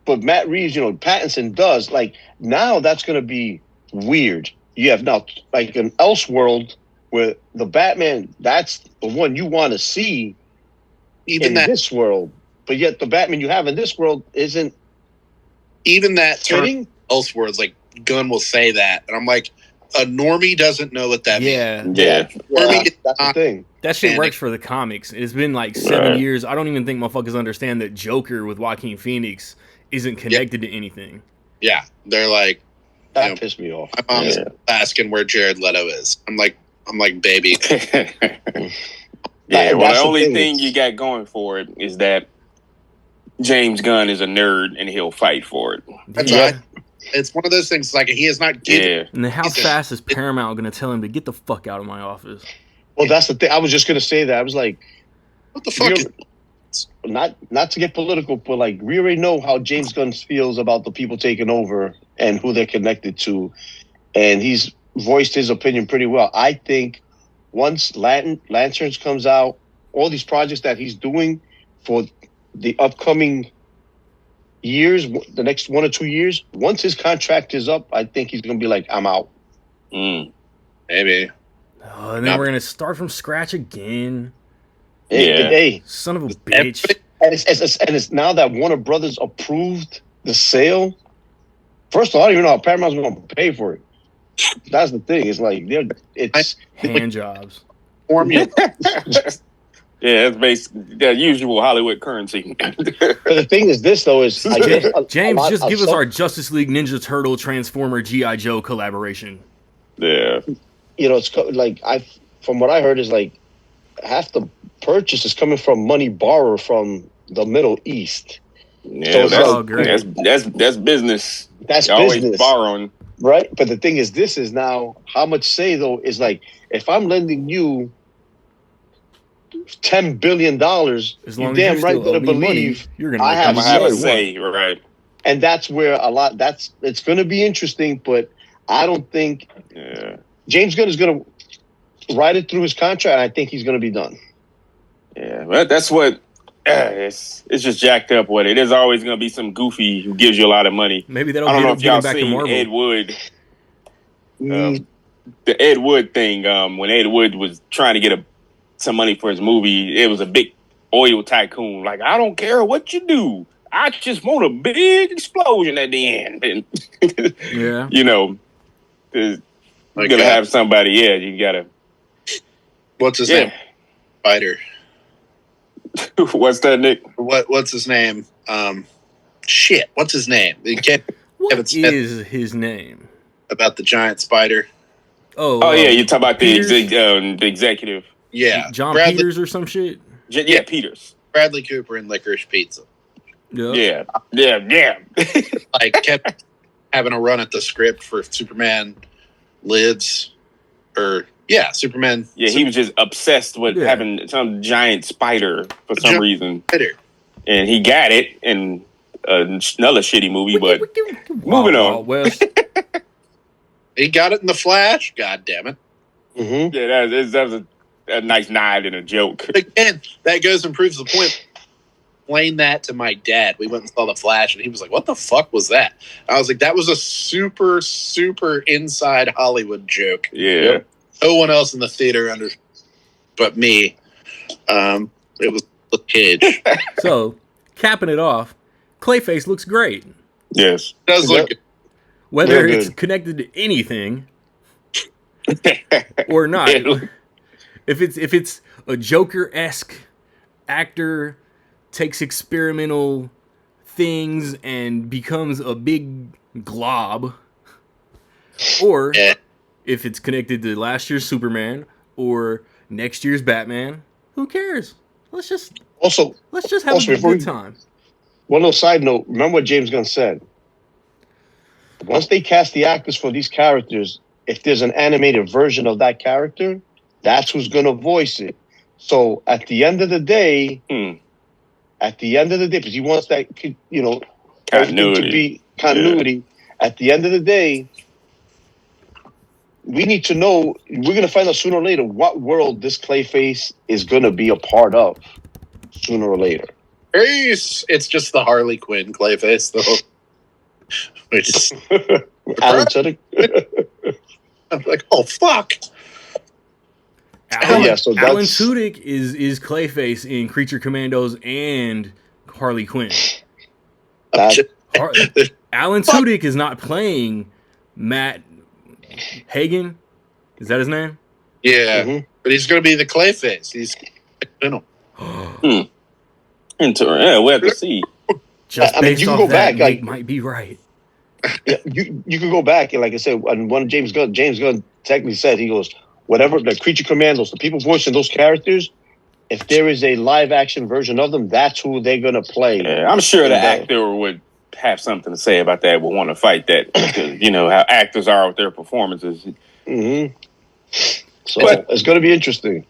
But Matt Reeves, Pattinson does. Like, now that's going to be weird. You have now, like, an Elseworld where the Batman, that's the one you want to see. even in that this world, but yet the Batman you have in this world isn't even that term fitting. Elseworlds, like Gunn will say that, and I'm like, a normie doesn't know what that means. Yeah, Yeah. That's the thing. that shit And works for the comics. It's been like 7 Right. years. I don't even think motherfuckers understand that Joker with Joaquin Phoenix isn't connected to anything. Yeah, they're like, That Yeah. pissed me off. my mom's Yeah. asking where Jared Leto is. I'm like, baby. Yeah, That- well, that's the the only thing. thing you got going for it is that James Gunn is a nerd and he'll fight for it. That's Yeah. right. It's one of those things. Like he is not giving. Yeah, And then how He's a- fast is Paramount going to tell him to get the fuck out of my office? Well, that's the thing. I was just gonna say that. I was like, What the fuck? not to get political, but like we already know how James Gunn feels about the people taking over and who they're connected to, and he's voiced his opinion pretty well. I think once Lanterns comes out, all these projects that he's doing for the upcoming years, the next 1 or 2 years, once his contract is up, I think he's gonna be like, I'm out. Maybe. And then we're going to start from scratch again. Yeah. Hey, Son of a bitch. and it's now that Warner Brothers approved the sale. First of all, I don't even know how Paramount's going to pay for it. That's the thing. It's like it's Hand jobs. Formula. Yeah, that's basically the usual Hollywood currency. but the thing is this though is I guess James, just give us some- our Justice League Ninja Turtle Transformer G.I. Joe collaboration. Yeah, it's like from what I heard is like half the purchase is coming from money borrowed from the Middle East. yeah, So it's that's, all great. that's business. That's You're always business, borrowing. right? But the thing is, this is now how much say though is like if I'm lending you $10 billion, As you long as damn you right still better owe me money, believe. you're gonna I make I'm have gonna have a say. say, right? And that's where it's going to be interesting, but I don't think Yeah, James Gunn is going to ride it through his contract. And I think he's going to be done. yeah. But that's what it's just jacked up with it. There's always gonna be some goofy who gives you a lot of money. Maybe that'll I don't get know him if y'all getting back to seen Marvel. Ed Wood. The Ed Wood thing, when Ed Wood was trying to get some money for his movie, it was a big oil tycoon. Like, I don't care what you do. I just want a big explosion at the end. And, Yeah. you know, you're My going to God. have somebody, you got to. What's his name? Spider. What's that, Nick? What's his name? Shit. What's his name? The kid What Kevin Smith. is his name? about the giant spider. Oh, yeah, you talk about the, Peters? the executive. Yeah. John Bradley, Peters or some shit. Yeah, Peters. Bradley Cooper and Licorice Pizza. Yeah. Yeah. Like kept having a run at the script for Superman Lives, or Superman. Yeah, he was just obsessed with Yeah. having some giant spider for some reason. Spider. And he got it in another shitty movie, but moving on. Wild West. He got it in the Flash. God damn it! Mm-hmm. Yeah, that was a nice nod and a joke. Again, that goes and proves the point. Explain that to my dad. We went and saw the Flash, and he was like, "What the fuck was that?" I was like, "That was a super, super inside Hollywood joke. Yeah. No one else in the theater understood, but me. It was Luke Cage. So, capping it off, Clayface looks great. Yes. It does look good. Whether Real it's good. connected to anything or not. Yeah. If it's a Joker-esque actor takes experimental things and becomes a big glob, or Yeah. if it's connected to last year's Superman or next year's Batman, who cares? Let's just Also, have Also, a before good we- time. one little side note. Remember what James Gunn said. Once they cast the actors for these characters, if there's an animated version of that character, that's who's going to voice it. So at the end of the day, because he wants that, everything Continuity. to be continuity. At the end of the day, we need to know. We're going to find out sooner or later what world this Clayface is going to be a part of. Sooner or later. It's just the Harley Quinn Clayface, though. Which Alan Tudyk. I'm like, oh fuck! Alan, so Alan that's Tudyk is Clayface in Creature Commandos and Harley Quinn. that, Alan Tudyk is not playing Matt Hagen. Is that his name? Yeah, mhm. but he's going to be the Clayface. He's Yeah, we have to see. Just I mean, based you can off go that, back, Nick like- might be right. Yeah, you could go back and like I said, and one James Gunn technically said, he goes, whatever the Creature Commandos, the people voicing those characters, if there is a live action version of them, that's who they're gonna play. Yeah, I'm sure the And, actor would have something to say about that. Would want to fight that because you know how actors are with their performances. mhm. So But- it's gonna be interesting.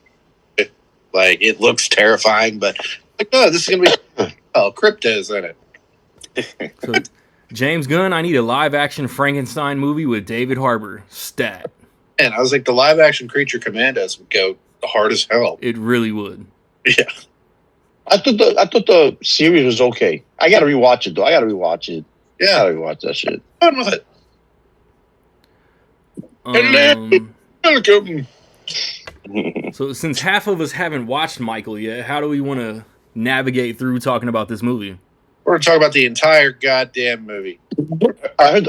like, it looks terrifying, but like, oh, this is going to be Crypto's in it. So, James Gunn, I need a live action Frankenstein movie with David Harbour. Stat. And I was like, the live action Creature Commandos would go hard as hell. It really would. Yeah, I thought the series was okay. I gotta rewatch it though. I gotta rewatch it. I yeah, gotta rewatch that shit. fun with it. So since half of us haven't watched Michael yet, how do we want to navigate through talking about this movie? We're going to talk about the entire goddamn movie. I heard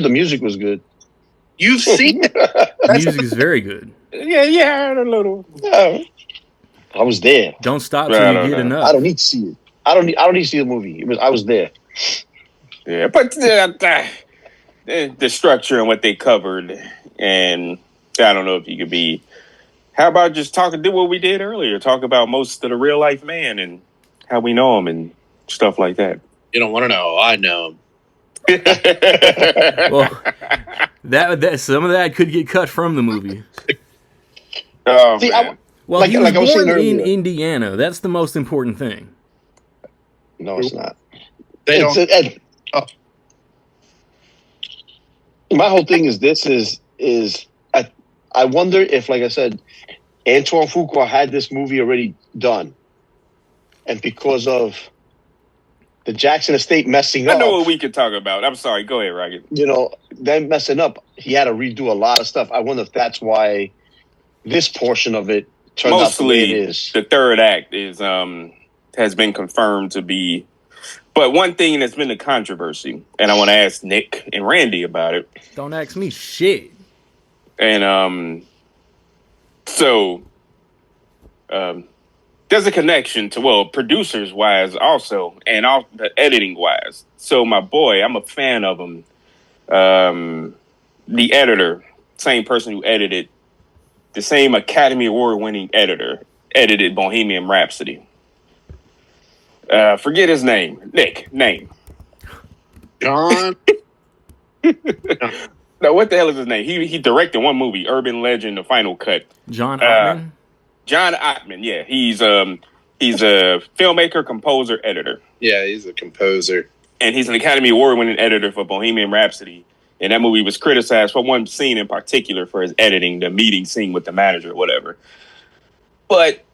the music was good. You've seen it. The music is very good. yeah, a little. Yeah. I was there. Don't stop I till you don't get know. enough. I don't need to see it. I don't need to see the movie. I was there. Yeah, but the structure and what they covered, and I don't know if you could be. How about just do what we did earlier? Talk about most of the real life man and how we know him and stuff like that. You don't want to know. I know him. Well, that some of that could get cut from the movie. Oh, See, man. Well, Like- he was like I was saying born in earlier. Indiana. That's the most important thing. No, it's not. They It's- don't. My whole thing is I wonder if, like I said, Antoine Fuqua had this movie already done, and because of the Jackson Estate messing I up, know what we could talk about. I'm sorry. Go ahead, Rocket. them messing up, he had to redo a lot of stuff. I wonder if that's why this portion of it turned out the way it Mostly, is. the third act is has been confirmed to be. But one thing that's been a controversy, and I want to ask Nick and Randy about it. Don't ask me shit. And so there's a connection to producers wise also, and all the editing wise. So my boy, I'm a fan of him. The editor, same person who edited, the same Academy Award winning editor, edited Bohemian Rhapsody. Forget his name. Nick, name. John. No, what the hell is his name? He directed one movie, Urban Legend: The Final Cut. John Ottman. John Ottman, yeah, he's a filmmaker, composer, editor, Yeah, he's a composer. and he's an Academy Award-winning editor for Bohemian Rhapsody. And that movie was criticized for one scene in particular for his editing, the meeting scene with the manager, or whatever. But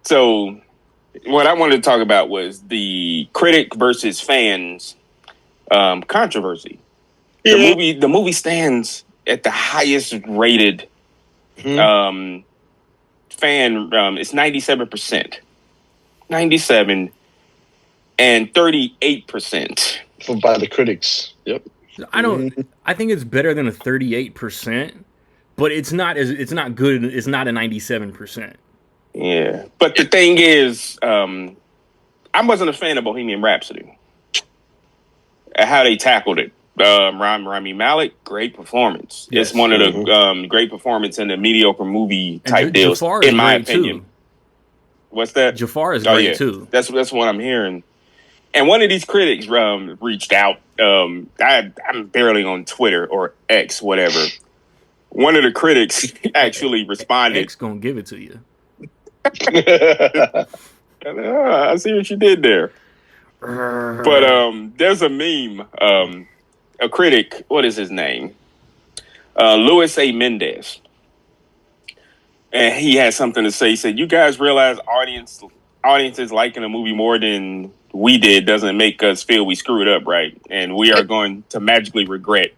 so what I wanted to talk about was the critic versus fans controversy. The movie stands at the highest rated fan. It's 97%, 97, and 38%. By the critics. Yep. I think it's better than a 38%, but it's not good. It's not a 97%. Yeah, but the thing is, I wasn't a fan of Bohemian Rhapsody. How they tackled it. Rami Malek, great performance. Yes. It's one of the great performance in the mediocre movie type And deals, Jafar is in my great, opinion. too. What's that? Jafar is Oh, great yeah. too. That's what I'm hearing. And one of these critics reached out. I'm barely on Twitter or X, whatever. One of the critics actually responded. X gonna give it to you. I see what you did there. But there's a meme. A critic, what is his name? Louis A. Mendez. And he had something to say. He said, "You guys realize audiences liking a movie more than we did doesn't make us feel we screwed up, right? And we are going to magically regret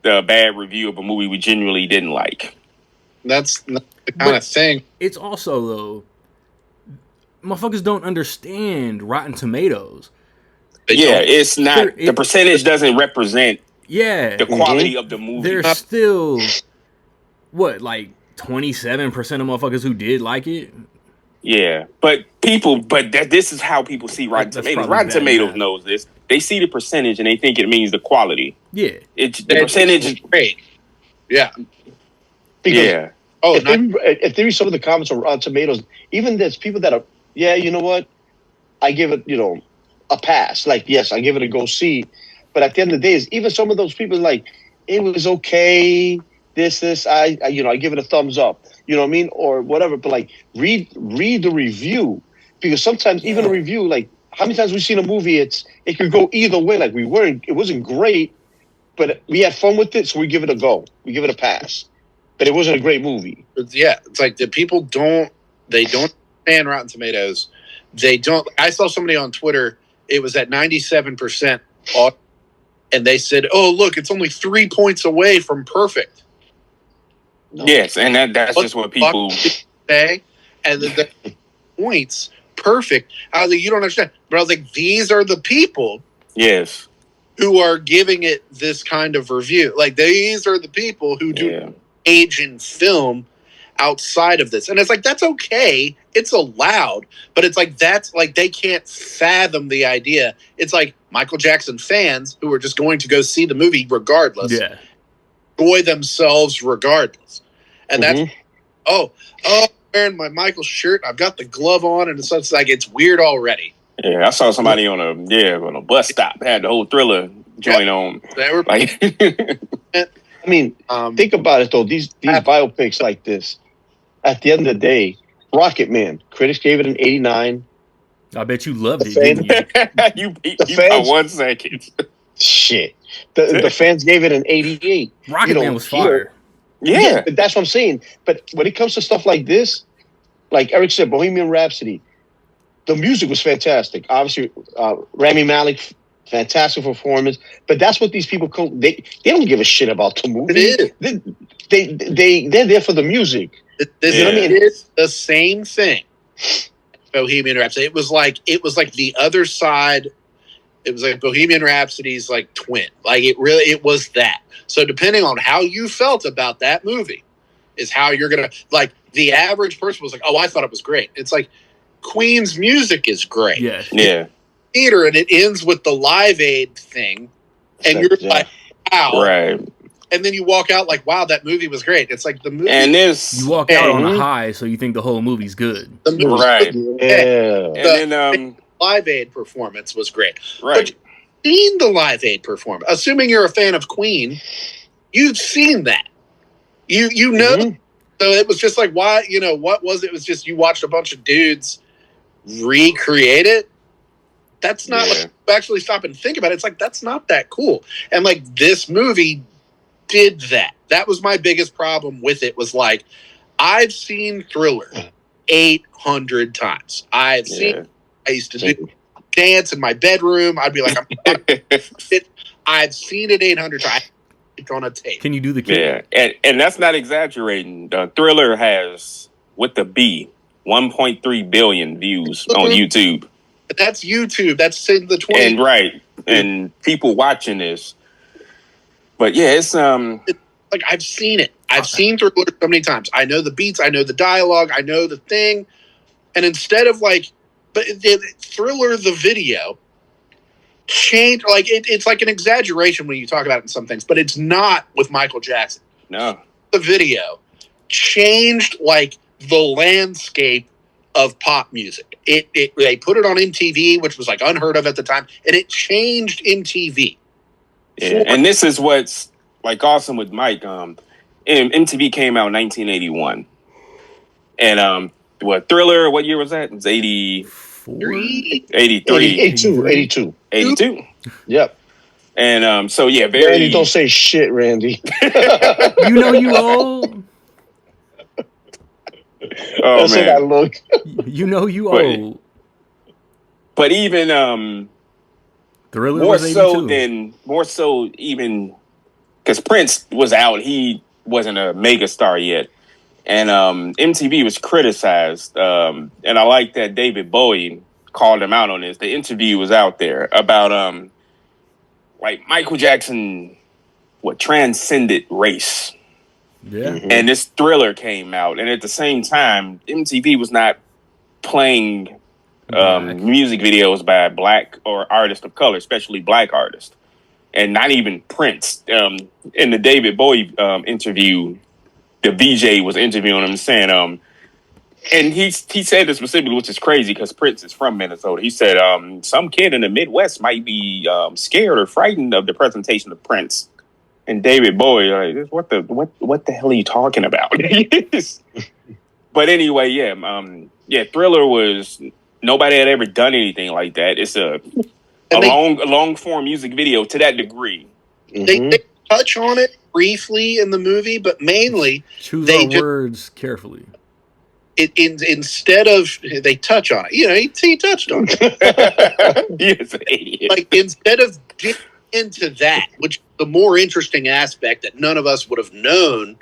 the bad review of a movie we genuinely didn't like." That's not the kind of thing. It's also though, motherfuckers don't understand Rotten Tomatoes. Yeah, it's not the percentage doesn't represent Yeah, the quality of the movie. there's still what, like 27% of motherfuckers who did like it. Yeah, but this is how people see Rotten Tomatoes. Rotten Tomatoes knows this. They see the percentage and they think it means the quality. Yeah, It's the percentage is great. Yeah. Because yeah. Oh, if they read some of the comments on Rotten Tomatoes, even there's people that are, yeah, you know what? I give it, a pass. Like, yes, I give it a go see. But at the end of the day, even some of those people like, it was okay. I give it a thumbs up. You know what I mean? Or whatever. But like, read the review, because sometimes even a review, like how many times we've seen a movie, it could go either way. Like it wasn't great, but we had fun with it, so we give it a go. We give it a pass. But it wasn't a great movie. Yeah, it's like the people don't understand Rotten Tomatoes. They don't. I saw somebody on Twitter. It was at 97%, and they said, "Oh, look, it's only 3 points away from perfect." No. Yes, and that's just what people say. And the points perfect. I was like, you don't understand. But I was like, these are the people. Yes. Who are giving it this kind of review? Like these are the people who do age in film outside of this, and it's like that's okay. It's allowed, but it's like that's like they can't fathom the idea. It's like Michael Jackson fans who are just going to go see the movie regardless. Yeah. Enjoy themselves regardless. And that's wearing my Michael shirt, I've got the glove on, and it's like it's weird already. Yeah, I saw somebody on a bus stop had the whole Thriller joint on. They were like I mean, think about it though, these biopics like this, at the end of the day, Rocket Man, critics gave it an 89. I bet you loved it, didn't you? you got 1 second. Shit. The fans gave it an 88. Rocket Man was fire. Yeah, but that's what I'm saying. But when it comes to stuff like this, like Eric said, Bohemian Rhapsody, the music was fantastic. Obviously, Rami Malek, fantastic performance. But that's what these people they don't give a shit about the movie. They're there for the music. It's the same thing. Bohemian Rhapsody. It was like the other side. It was like Bohemian Rhapsody's like twin. Like it was that. So depending on how you felt about that movie is how you're going to, like, the average person was like, oh, I thought it was great. It's like Queen's music is great. Yeah. Yeah. Theater, and it ends with the Live Aid thing. And you're like, wow. Right. And then you walk out like, wow, that movie was great. It's like the movie. And you walk out on a high, so you think the whole movie's good. The movie, right. Yeah. And then Live Aid performance was great. Right. But you've seen the Live Aid performance. Assuming you're a fan of Queen, you've seen that. You know. Mm-hmm. So it was just like, why? What was it? It was just you watched a bunch of dudes recreate it. That's not like you actually stop and think about it. It's like that's not that cool. And like this movie did that. That was my biggest problem with it. Was like I've seen Thriller 800 times. I used to do dance in my bedroom. I'd be like, I've seen it 800 times. It's on a tape. Can you do the kick? Yeah, and that's not exaggerating. Thriller has, with the B, 1.3 billion views on YouTube. That's YouTube. That's in the 20. And and people watching this. But yeah, it's like I've seen it. I've seen Thriller so many times. I know the beats. I know the dialogue. I know the thing. And instead of like, but Thriller the video changed. Like it's like an exaggeration when you talk about it in some things, but it's not with Michael Jackson. No, the video changed like the landscape of pop music. They put it on MTV, which was like unheard of at the time, and it changed MTV. Yeah, and this is what's like awesome with Mike. MTV came out in 1981, and what Thriller? What year was that? It was 83. 82. Yep. And so yeah, Randy, don't say shit, Randy. You know you old. Oh That's man, how I look. You know you old. But even Thriller more was more so even because Prince was out, he wasn't a mega star yet. and MTV was criticized. And I like that David Bowie called him out on this. The interview was out there about like Michael Jackson, transcended race. Yeah. And this Thriller came out, and at the same time, MTV was not playing music videos by black or artists of color, especially black artists, and not even Prince. In the David Bowie interview, the VJ was interviewing him, saying, and he said this specifically, which is crazy because Prince is from Minnesota. He said, some kid in the Midwest might be scared or frightened of the presentation of Prince. And David Bowie, like, what the hell are you talking about? But anyway, Thriller was, nobody had ever done anything like that. It's a long form music video to that degree. They touch on it briefly in the movie, but mainly choose our words carefully. Instead of they touch on it, he touched on it. Yes, idiot. Like instead of getting into that, which is the more interesting aspect that none of us would have known,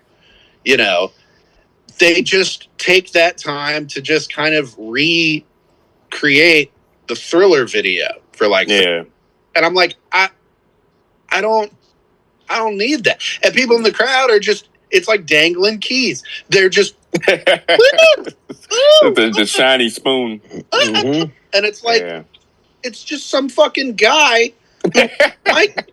they just take that time to just kind of recreate the Thriller video for and I'm like, I don't need that. And people in the crowd are just, it's like dangling keys. They're just the shiny spoon. And it's like it's just some fucking guy like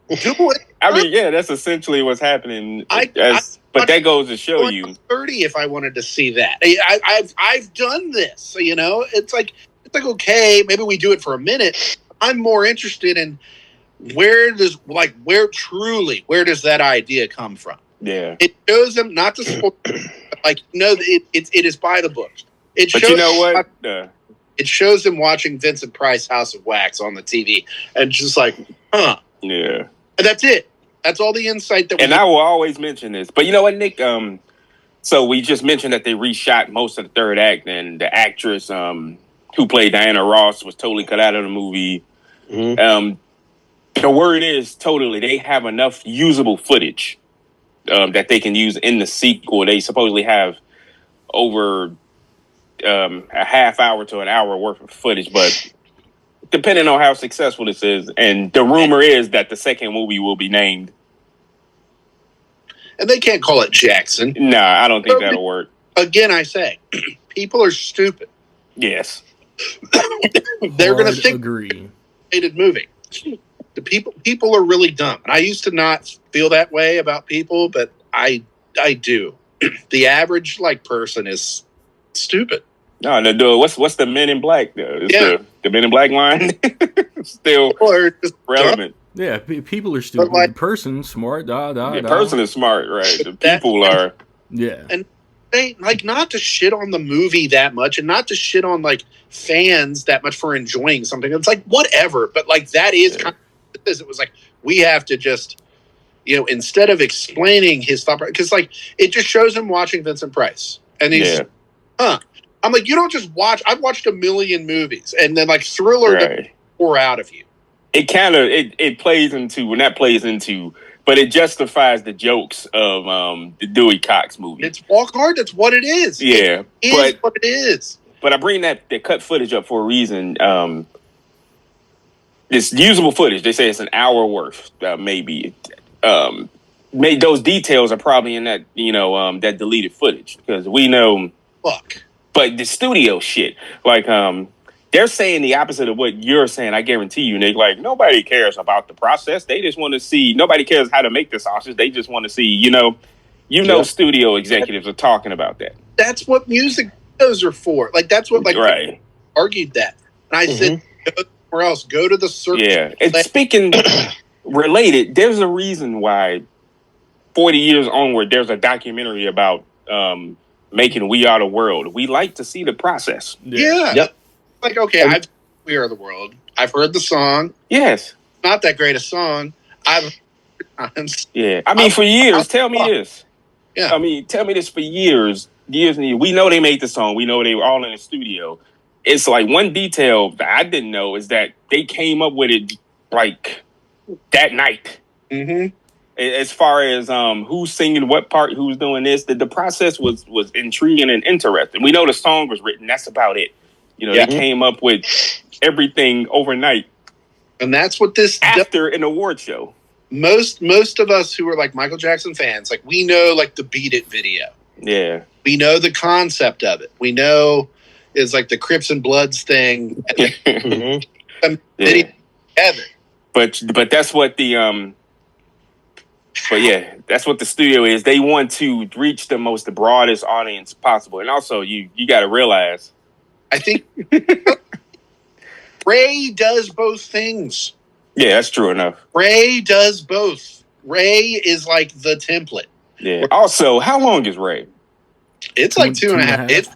do it. I mean, that's essentially what's happening. But that goes to show you 30 if I wanted to see that. I've done this. It's like okay, maybe we do it for a minute. I'm more interested in where does that idea come from? Yeah. It shows them not to spoil, but it is by the book. It but shows, you know what? It shows them watching Vincent Price House of Wax on the TV and just like, huh. Yeah. And that's it. That's all the insight that we I will always mention this. But you know what, Nick? So we just mentioned that they reshot most of the third act, and the actress who played Diana Ross was totally cut out of the movie. Mm-hmm. The word is totally they have enough usable footage that they can use in the sequel. They supposedly have over a half hour to an hour worth of footage, but depending on how successful this is, and the rumor is that the second movie will be named. And they can't call it Jackson. Nah, I don't think that'll work. Again, I say, people are stupid. Yes. They're going to think agree. Movie. The people are really dumb. And I used to not feel that way about people, but I do. The average person is stupid. No, what's the Men in Black? The Men in Black line still relevant. Yeah, people are stupid. The person smart. The person is smart, right? The people are. Yeah, and they not to shit on the movie that much, and not to shit on fans that much for enjoying something. It's whatever, but that is kind of this. It was we have to just instead of explaining his thought, because it just shows him watching Vincent Price, and he's I'm like, you don't just watch. I've watched a million movies, and then Thriller pour out of you. It kind of it plays into but it justifies the jokes of the Dewey Cox movie. It's Walk Hard. That's what it is. Yeah, it is what it is. But I bring that cut footage up for a reason. This usable footage, they say it's an hour worth, maybe. Those details are probably in that that deleted footage because we know. Fuck. But the studio shit, they're saying the opposite of what you're saying. I guarantee you, Nick. Nobody cares about the process. They just want to see. Nobody cares how to make the sausage. They just want to see. Studio executives are talking about that. That's what music videos are for. That's what right. Argued that, and I said, go somewhere else. Go to the circle. Yeah, and speaking related, there's a reason why 40 years onward, there's a documentary about making We Are the World. We like to see the process. Yeah. Yep. Okay, We Are the World. I've heard the song. Yes. Not that great a song. Yeah. I mean, for years, tell me this. Yeah. I mean, tell me this for years and years. We know they made the song. We know they were all in the studio. It's one detail that I didn't know is that they came up with it that night. Mm-hmm. as far as who's singing what part, who's doing this, the process was intriguing and interesting. We know the song was written. That's about it. They came up with everything overnight. And that's what this after an award show. Most of us who are like Michael Jackson fans, like we know like the Beat It video. Yeah. We know the concept of it. We know it's like the Crips and Bloods thing. Yeah. But that's what the that's what the studio is. They want to reach the broadest audience possible. And also you got to realize, I think Ray does both things. Yeah, that's true enough. Ray does both. Ray is like the template. Yeah. Also, how long is Ray? It's like 2.5. It's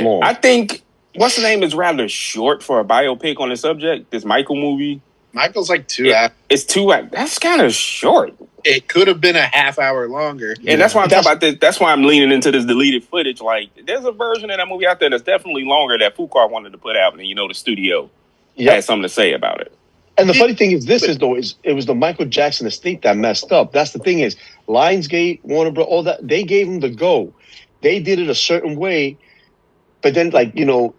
long. I think what's the name is rather short for a biopic on the subject. This Michael movie. Michael's like 2 hours. It's 2 hours. That's kind of short. It could have been a half hour longer. And that's why I'm talking about this. That's why I'm leaning into this deleted footage. Like, there's a version of that movie out there that's definitely longer that Fuqua wanted to put out, and the studio had something to say about it. And the funny thing is, it was the Michael Jackson estate that messed up. That's the thing is, Lionsgate, Warner Bros., all that, they gave him the go. They did it a certain way, but then NDAs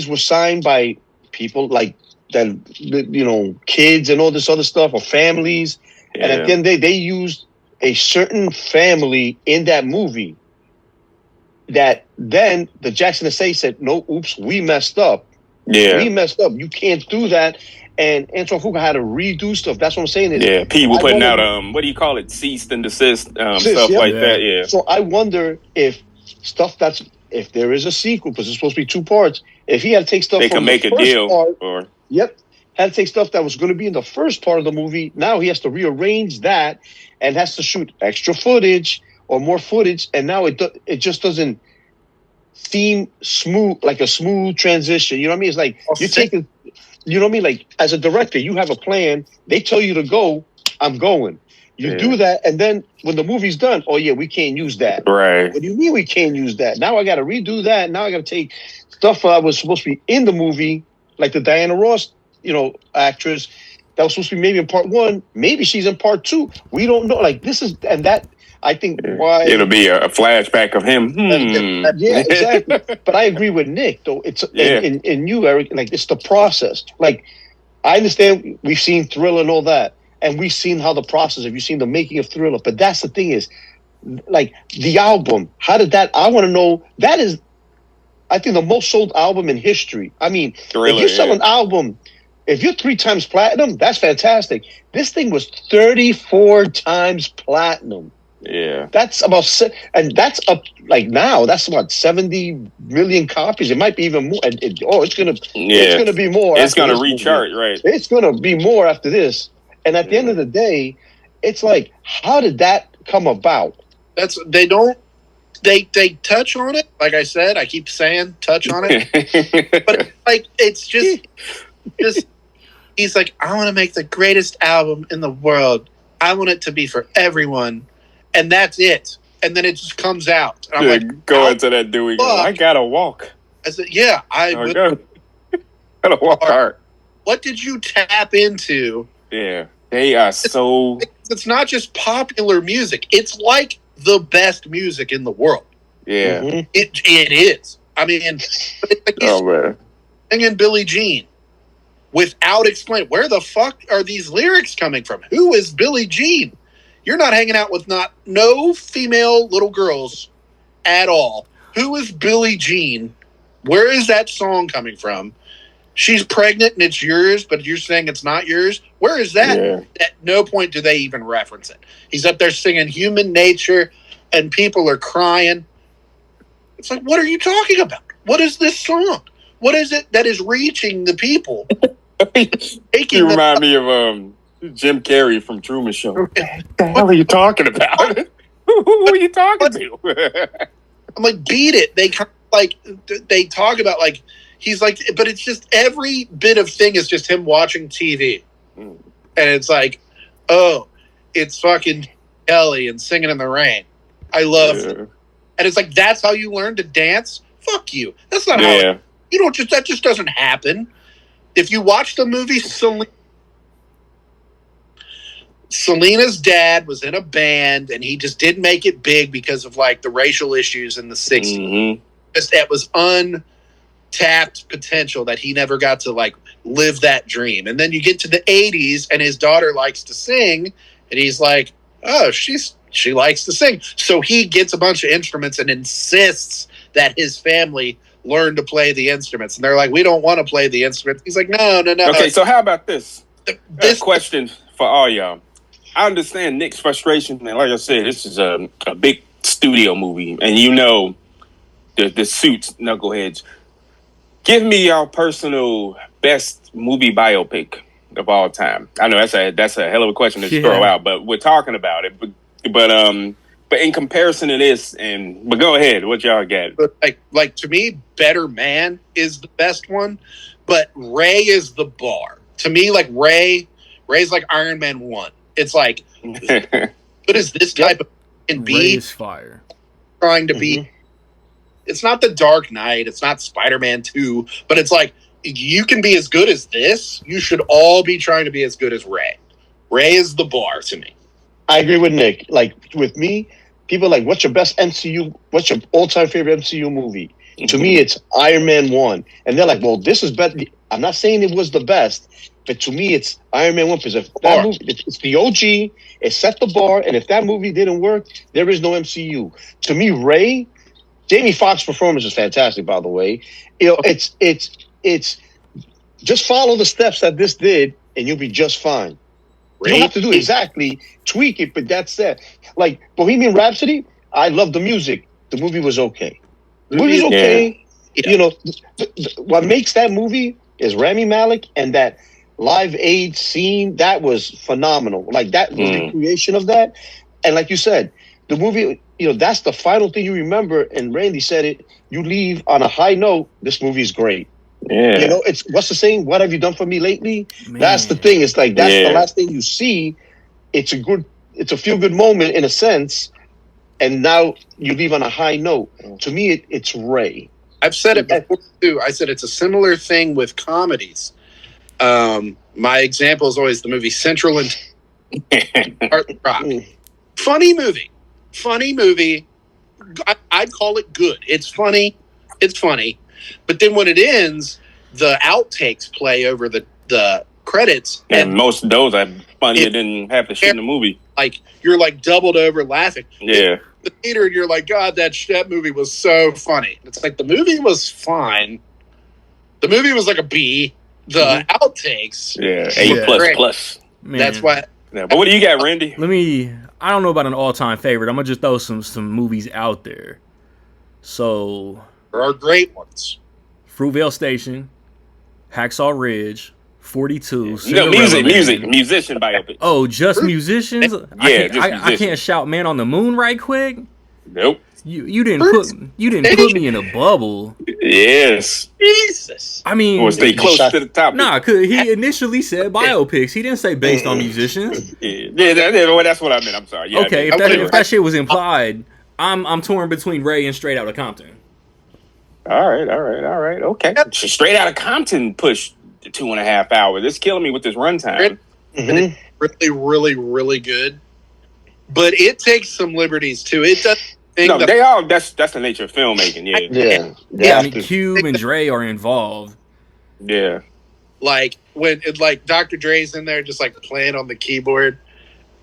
were signed by people like that, kids and all this other stuff, or families. Yeah. And at the end of the day, they used a certain family in that movie that then the Jackson estate said, no, oops, we messed up. Yeah. We messed up. You can't do that. And Antoine Fuqua had to redo stuff. That's what I'm saying. People putting out, what do you call it? Cease and desist, stuff like that. Yeah. So I wonder if there is a sequel, because it's supposed to be 2 parts, if he had to take stuff they from can make the a first deal. part, had to take stuff that was going to be in the first part of the movie. Now he has to rearrange that and has to shoot extra footage or more footage. And now it just doesn't seem smooth, like a smooth transition. You know what I mean? It's like you're taking, you know what I mean? Like as a director, you have a plan. They tell you to go, I'm going. You do that, and then when the movie's done, oh yeah, we can't use that. Right. What do you mean we can't use that? Now I got to redo that. Now I got to take stuff that was supposed to be in the movie, like the Diana Ross, actress that was supposed to be maybe in part 1. Maybe she's in part 2. We don't know. Like this is, and that I think why it'll be a flashback of him. Yeah, exactly. But I agree with Nick though. It's in you, Eric. Like it's the process. Like I understand we've seen Thriller and all that. And we've seen how the process, have you seen the making of Thriller? But that's the thing is, like, the album, how did that, I want to know, that is, I think, the most sold album in history. I mean, Thriller, if you sell an album, if you're 3 times platinum, that's fantastic. This thing was 34 times platinum. Yeah. That's about, and that's up, like now, that's about 70 million copies. It might be even more. It's going to be more. It's going to rechart, right? It's going to be more after this. And at the end of the day, it's like, how did that come about? They touch on it. Like I said, I keep saying touch on it. But like, it's just he's like, I want to make the greatest album in the world. I want it to be for everyone. And that's it. And then it just comes out. And I'm like, go into that Dewey. I gotta walk. I said, yeah, gotta walk hard. What did you tap into? Yeah. They are so... It's not just popular music. It's like the best music in the world. Yeah. Mm-hmm. It is. I mean, man. Singing Billie Jean without explaining, where the fuck are these lyrics coming from? Who is Billie Jean? You're not hanging out with no female little girls at all. Who is Billie Jean? Where is that song coming from? She's pregnant and it's yours, but you're saying it's not yours. Where is that? Yeah. At no point do they even reference it. He's up there singing Human Nature and people are crying. It's like, what are you talking about? What is this song? What is it that is reaching the people? You remind me of Jim Carrey from Truman Show. What the hell are you talking about? Who are you talking to? I'm like, beat it. They talk about like, he's like, but it's just every bit of thing is just him watching TV. And it's like, oh, it's fucking Kelly and Singing in the Rain. I love it. And it's like, that's how you learn to dance? Fuck you. That's not how that just doesn't happen. If you watch the movie Celine, Selena's dad was in a band, and he just didn't make it big because of like the racial issues in the 60s. Mm-hmm. That was untapped potential that he never got to like live that dream. And then you get to the 80s, and his daughter likes to sing, and he's like, oh, she likes to sing. So he gets a bunch of instruments and insists that his family learn to play the instruments. And they're like, we don't want to play the instruments. He's like, no. Okay, so how about this? This Question for all y'all. I understand Nick's frustration, and like I said, this is a big studio movie, and you know the suits, knuckleheads. Give me your personal best movie biopic of all time. I know that's a hell of a question to throw out, but we're talking about it. But in comparison to this, but go ahead, what y'all got? But like to me, Better Man is the best one, but Ray is the bar. To me, like Ray's like Iron Man 1. It's like, what is this type of can be? Ray is fire. Trying to be. It's not the Dark Knight. It's not Spider-Man 2. But it's like, you can be as good as this. You should all be trying to be as good as Ray. Ray is the bar to me. I agree with Nick. Like, with me, people are like, what's your best MCU? What's your all-time favorite MCU movie? To me, it's Iron Man 1. And they're like, well, this is better. I'm not saying it was the best, but to me, it's Iron Man 1. Because if that movie, it's the OG, it set the bar, and if that movie didn't work, there is no MCU. To me, Ray, Jamie Foxx's performance is fantastic, by the way. You know, it's just follow the steps that this did, and you'll be just fine. You don't have to do exactly tweak it, but that's it. Like Bohemian Rhapsody, I love the music. The movie was okay. The movie was okay. Yeah. You know, what makes that movie is Rami Malek and that Live Aid scene. That was phenomenal. Like that was the creation of that. And like you said, the movie, you know, that's the final thing you remember. And Randy said it. You leave on a high note. This movie is great. Yeah. You know, it's what's the saying? What have you done for me lately? Man. That's the thing. It's like that's the last thing you see. It's a feel good moment in a sense, and now you leave on a high note. To me, it's Ray. I've said it before too. I said it's a similar thing with comedies. My example is always the movie Central and Rock. Funny movie. I'd call it good. It's funny. But then when it ends, the outtakes play over the credits. And most of those are funnier than half the shit in the movie. Like, you're like doubled over laughing. Yeah. The theater, and you're like, God, that movie was so funny. It's like, the movie was fine. The movie was like a B. The outtakes. Yeah, A++. Man. That's why. Yeah, but what do you got, Randy? I don't know about an all-time favorite. I'm going to just throw some movies out there. So... There are great ones. Fruitvale Station, Hacksaw Ridge, 42. No, musician biopic. Oh, just musicians? Yeah, I can't shout Man on the Moon right quick. Nope. You didn't put me in a bubble. Yes. Jesus. I mean, or stay close to the top. Nah, cause he initially said biopics. He didn't say based on musicians. That's what I meant. I'm sorry. Yeah, okay, if that shit was implied, I'm torn between Ray and Straight Outta Compton. All right. Okay. Straight Outta Compton pushed 2.5 hours. It's killing me with this runtime. Really, really, really good. But it takes some liberties too. It does. That's the nature of filmmaking. Yeah. I mean, Cube and Dre are involved. Yeah. Like when Dr. Dre's in there just like playing on the keyboard,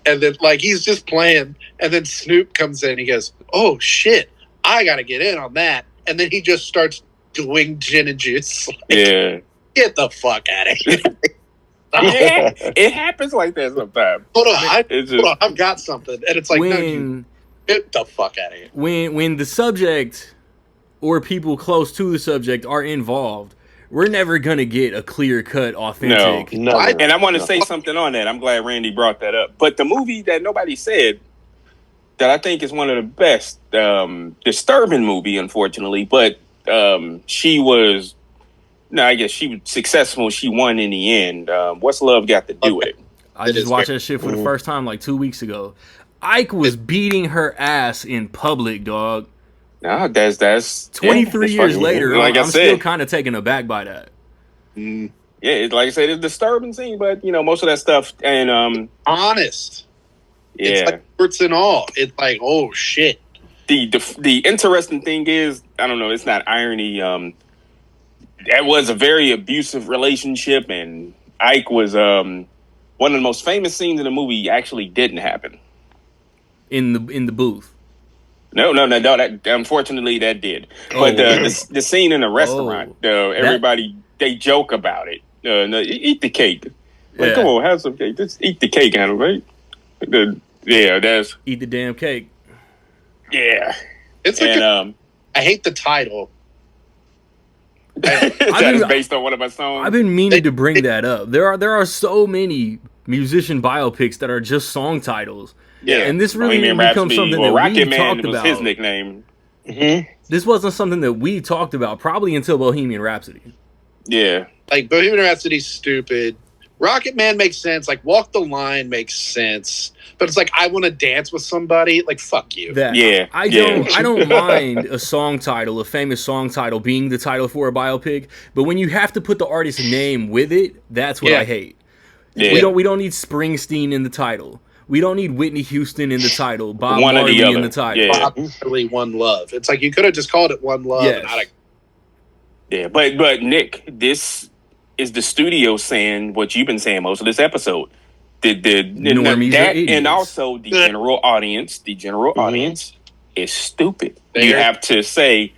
and then like he's just playing, and then Snoop comes in. He goes, "Oh shit, I gotta get in on that." And then he just starts doing gin and juice. Like, get the fuck out of here. Yeah, it happens like that sometimes. Hold on, I've got something. And it's like, no, get the fuck out of here. When the subject or people close to the subject are involved, we're never going to get a clear-cut, authentic. No. And I want to say something on that. I'm glad Randy brought that up. But the movie that nobody said that I think is one of the best, disturbing movie, unfortunately, but she was successful. She won in the end. What's Love Got to Do with it? I just watched that shit for the first time like 2 weeks ago. Ike was beating her ass in public, dog. No, that's 23 years later. Like I'm still kind of taken aback by that. Yeah, it's like I said, it's a disturbing scene, but most of that stuff and Honest. yeah. It's like hurts and all. It's like, oh shit. The interesting thing is, I don't know, it's not irony. That was a very abusive relationship, and Ike was one of the most famous scenes in the movie actually didn't happen. In the booth. No. That unfortunately that did. But the scene in the restaurant, everybody they joke about it. No, eat the cake. Like, come on, have some cake. Just eat the cake, Adam, right? That's eat the damn cake. Yeah, it's like I hate the title. That's based on one of my songs. I've been meaning to bring that up. There are so many musician biopics that are just song titles. Yeah, and this really becomes something that Rocket we Man talked was about. His nickname. Mm-hmm. This wasn't something that we talked about probably until Bohemian Rhapsody. Yeah, like Bohemian Rhapsody's stupid. Rocket Man makes sense. Like Walk the Line makes sense. But it's like I want to dance with somebody. Like fuck you. I don't mind a song title, a famous song title, being the title for a biopic. But when you have to put the artist's name with it, that's what I hate. Yeah. We don't need Springsteen in the title. We don't need Whitney Houston in the title. Bob One or the Marley other. in the title. Yeah. Bob Marley, One Love. It's like you could have just called it One Love. Yes. Yeah, but Nick, this is the studio saying what you've been saying most of this episode. And also the general audience. The general audience is stupid. You have to say,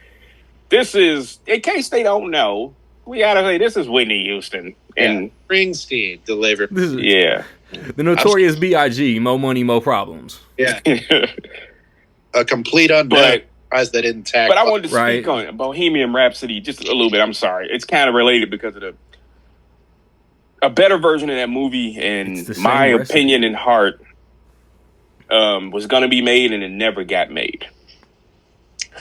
this is, in case they don't know, we gotta say this is Whitney Houston and Springsteen delivered. The Notorious B.I.G. Mo money, mo problems. Yeah, a complete unknown. Guys that didn't tag. But I wanted to speak on Bohemian Rhapsody just a little bit. I'm sorry, it's kind of related because of a better version of that movie, in my opinion and heart, was going to be made and it never got made.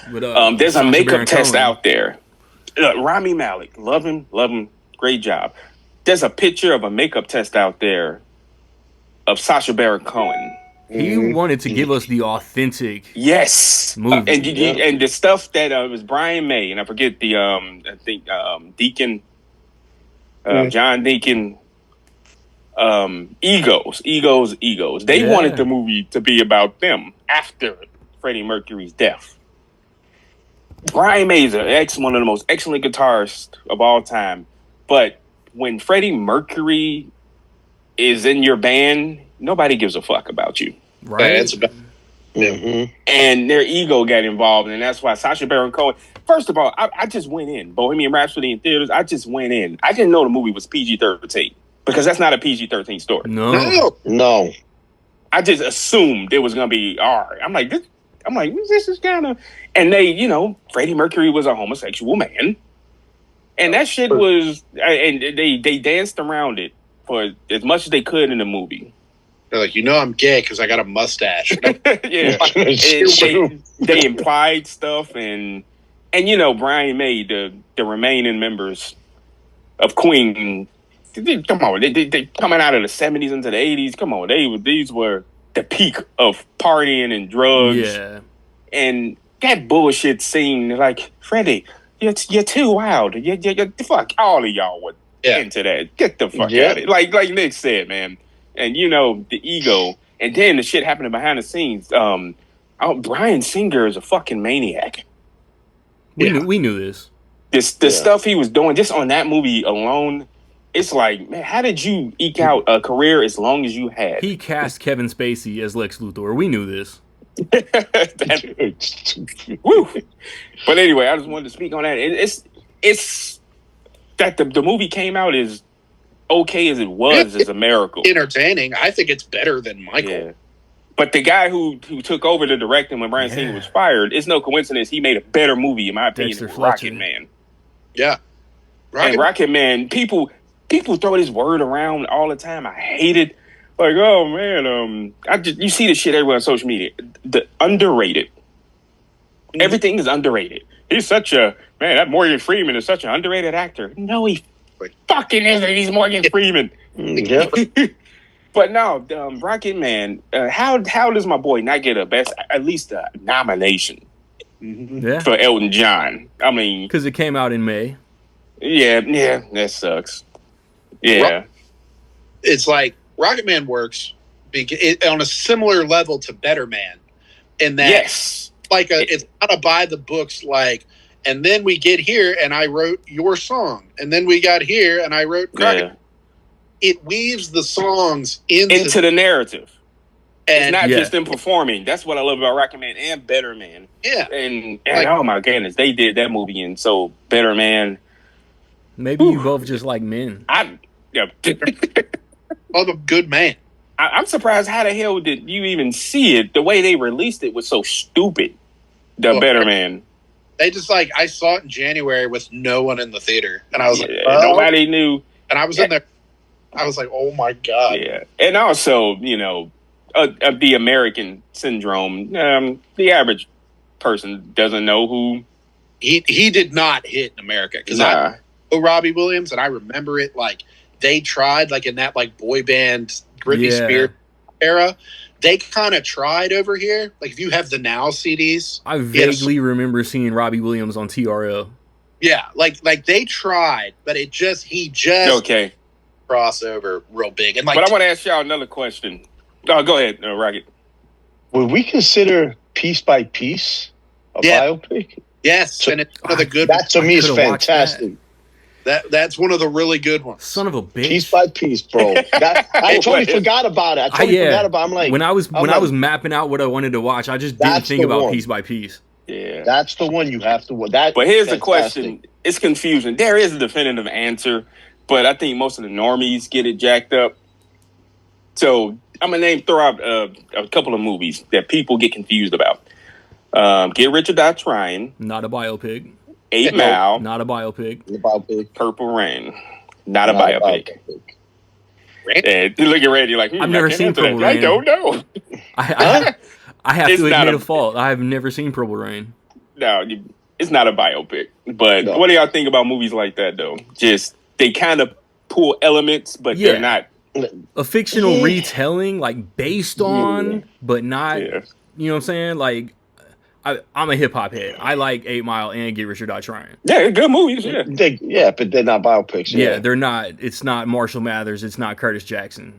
There's a makeup test out there. Rami Malek, love him, great job. There's a picture of a makeup test out there of Sacha Baron Cohen. He wanted to give us the authentic movie. And the stuff that was Brian May, and I forget the I think Deacon John Deacon, egos. They wanted the movie to be about them after Freddie Mercury's death. Brian May is one of the most excellent guitarists of all time, but when Freddie Mercury is in your band, nobody gives a fuck about you. Right. And their ego got involved, and that's why Sacha Baron Cohen. First of all, I just went in Bohemian Rhapsody in theaters. I just went in. I didn't know the movie was PG-13 because that's not a PG-13 story. No. I just assumed it was gonna be R. I'm like, this is kind of. And they, Freddie Mercury was a homosexual man, and that shit was. And they danced around it for as much as they could in the movie. They're like, I'm gay because I got a mustache. Yeah, they implied stuff, and Brian May, the remaining members of Queen, come on, they coming out of the 70s into the 80s. Come on, these were the peak of partying and drugs. Yeah, and that bullshit scene, like Freddie, you're too wild. You fuck all of y'all were into that. Get the fuck out of it. Like Nick said, man. And the ego, and then the shit happening behind the scenes. Bryan Singer is a fucking maniac. We knew this. The stuff he was doing just on that movie alone, it's like, man, how did you eke out a career as long as you had? He cast Kevin Spacey as Lex Luthor. We knew this. Woo. But anyway, I just wanted to speak on that. It's that the movie came out as okay as it was is a miracle. Entertaining. I think it's better than Michael. Yeah. But the guy who took over the directing when Bryan Singer was fired, it's no coincidence he made a better movie, in my opinion, than Rocket Man. Yeah. Rocket Man, people throw this word around all the time. I hate it. Like, oh man, you see this shit everywhere on social media. The underrated. Everything is underrated. He's such a man. That Morgan Freeman is such an underrated actor. No, he fucking isn't. He's Morgan Freeman. But no, Rocket Man. How does my boy not get at least a nomination for Elton John? I mean, because it came out in May. Yeah, that sucks. Yeah. It's like Rocket Man works on a similar level to Better Man, in that Yes. it's not a by the books like. And then we get here, and I wrote your song, and then we got here, and I wrote Crockett. Yeah. It weaves the songs into Into the narrative. It's and not Yeah. just them performing. That's what I love about Rocket Man and Better Man. yeah, And Like- oh my goodness, they did that movie, and so Better Man. Maybe you both just like men. I'm of a good man. I'm surprised how the hell did you even see it? The way they released it was so stupid. The Well, Better Man. They just like I saw it in January with no one in the theater, and I was like, Yeah, oh. nobody knew. And I was in there. I was like, oh my god. Yeah, and also the American syndrome. The average person doesn't know who. He did not hit in America because I know Robbie Williams, and I remember it like they tried like in that like boy band Britney Yeah. Spears era. They kind of tried over here. Like if you have the Now CDs, I vaguely remember seeing Robbie Williams on TRL. yeah, like they tried, but he just Okay, crossover real big. And like but I want to ask y'all another question. Oh, go ahead, Rocket. Would we consider Piece by Piece a Yeah. biopic? yes, So- and it's one of the good. That to me is could've watched fantastic. That's one of the really good ones. Son of a bitch. Piece by piece, bro. I totally forgot about it. I totally forgot about it. I'm like, when I was like- was mapping out what I wanted to watch, I just didn't That's think the about one. piece by piece. Yeah. that's the one you have to watch. That, But here's the fantastic. question. It's confusing. There is a definitive answer, but I think most of the normies get it jacked up. So I'm going to throw out a couple of movies that people get confused about. Get Rich or Die Trying, Not a biopic. 8 Mile, Not a biopic. The biopic. Purple Rain. Not a biopic. And you look at Randy like, I've never I can't seen answer that. Purple I Rain. don't know. I have It's to not admit a- a fault. I have never seen Purple Rain. No, it's not a biopic. But No. what do y'all think about movies like that, though? Just, they kind of pull elements, but Yeah. they're not. A fictional Yeah. retelling, like based on, but not. Yeah. You know what I'm saying? Like, I'm a hip hop head. I like 8 Mile and Get Rich or Die Trying. Yeah, good movies, yeah. But they're not biopics. Yeah, they're not. It's not Marshall Mathers. It's not Curtis Jackson.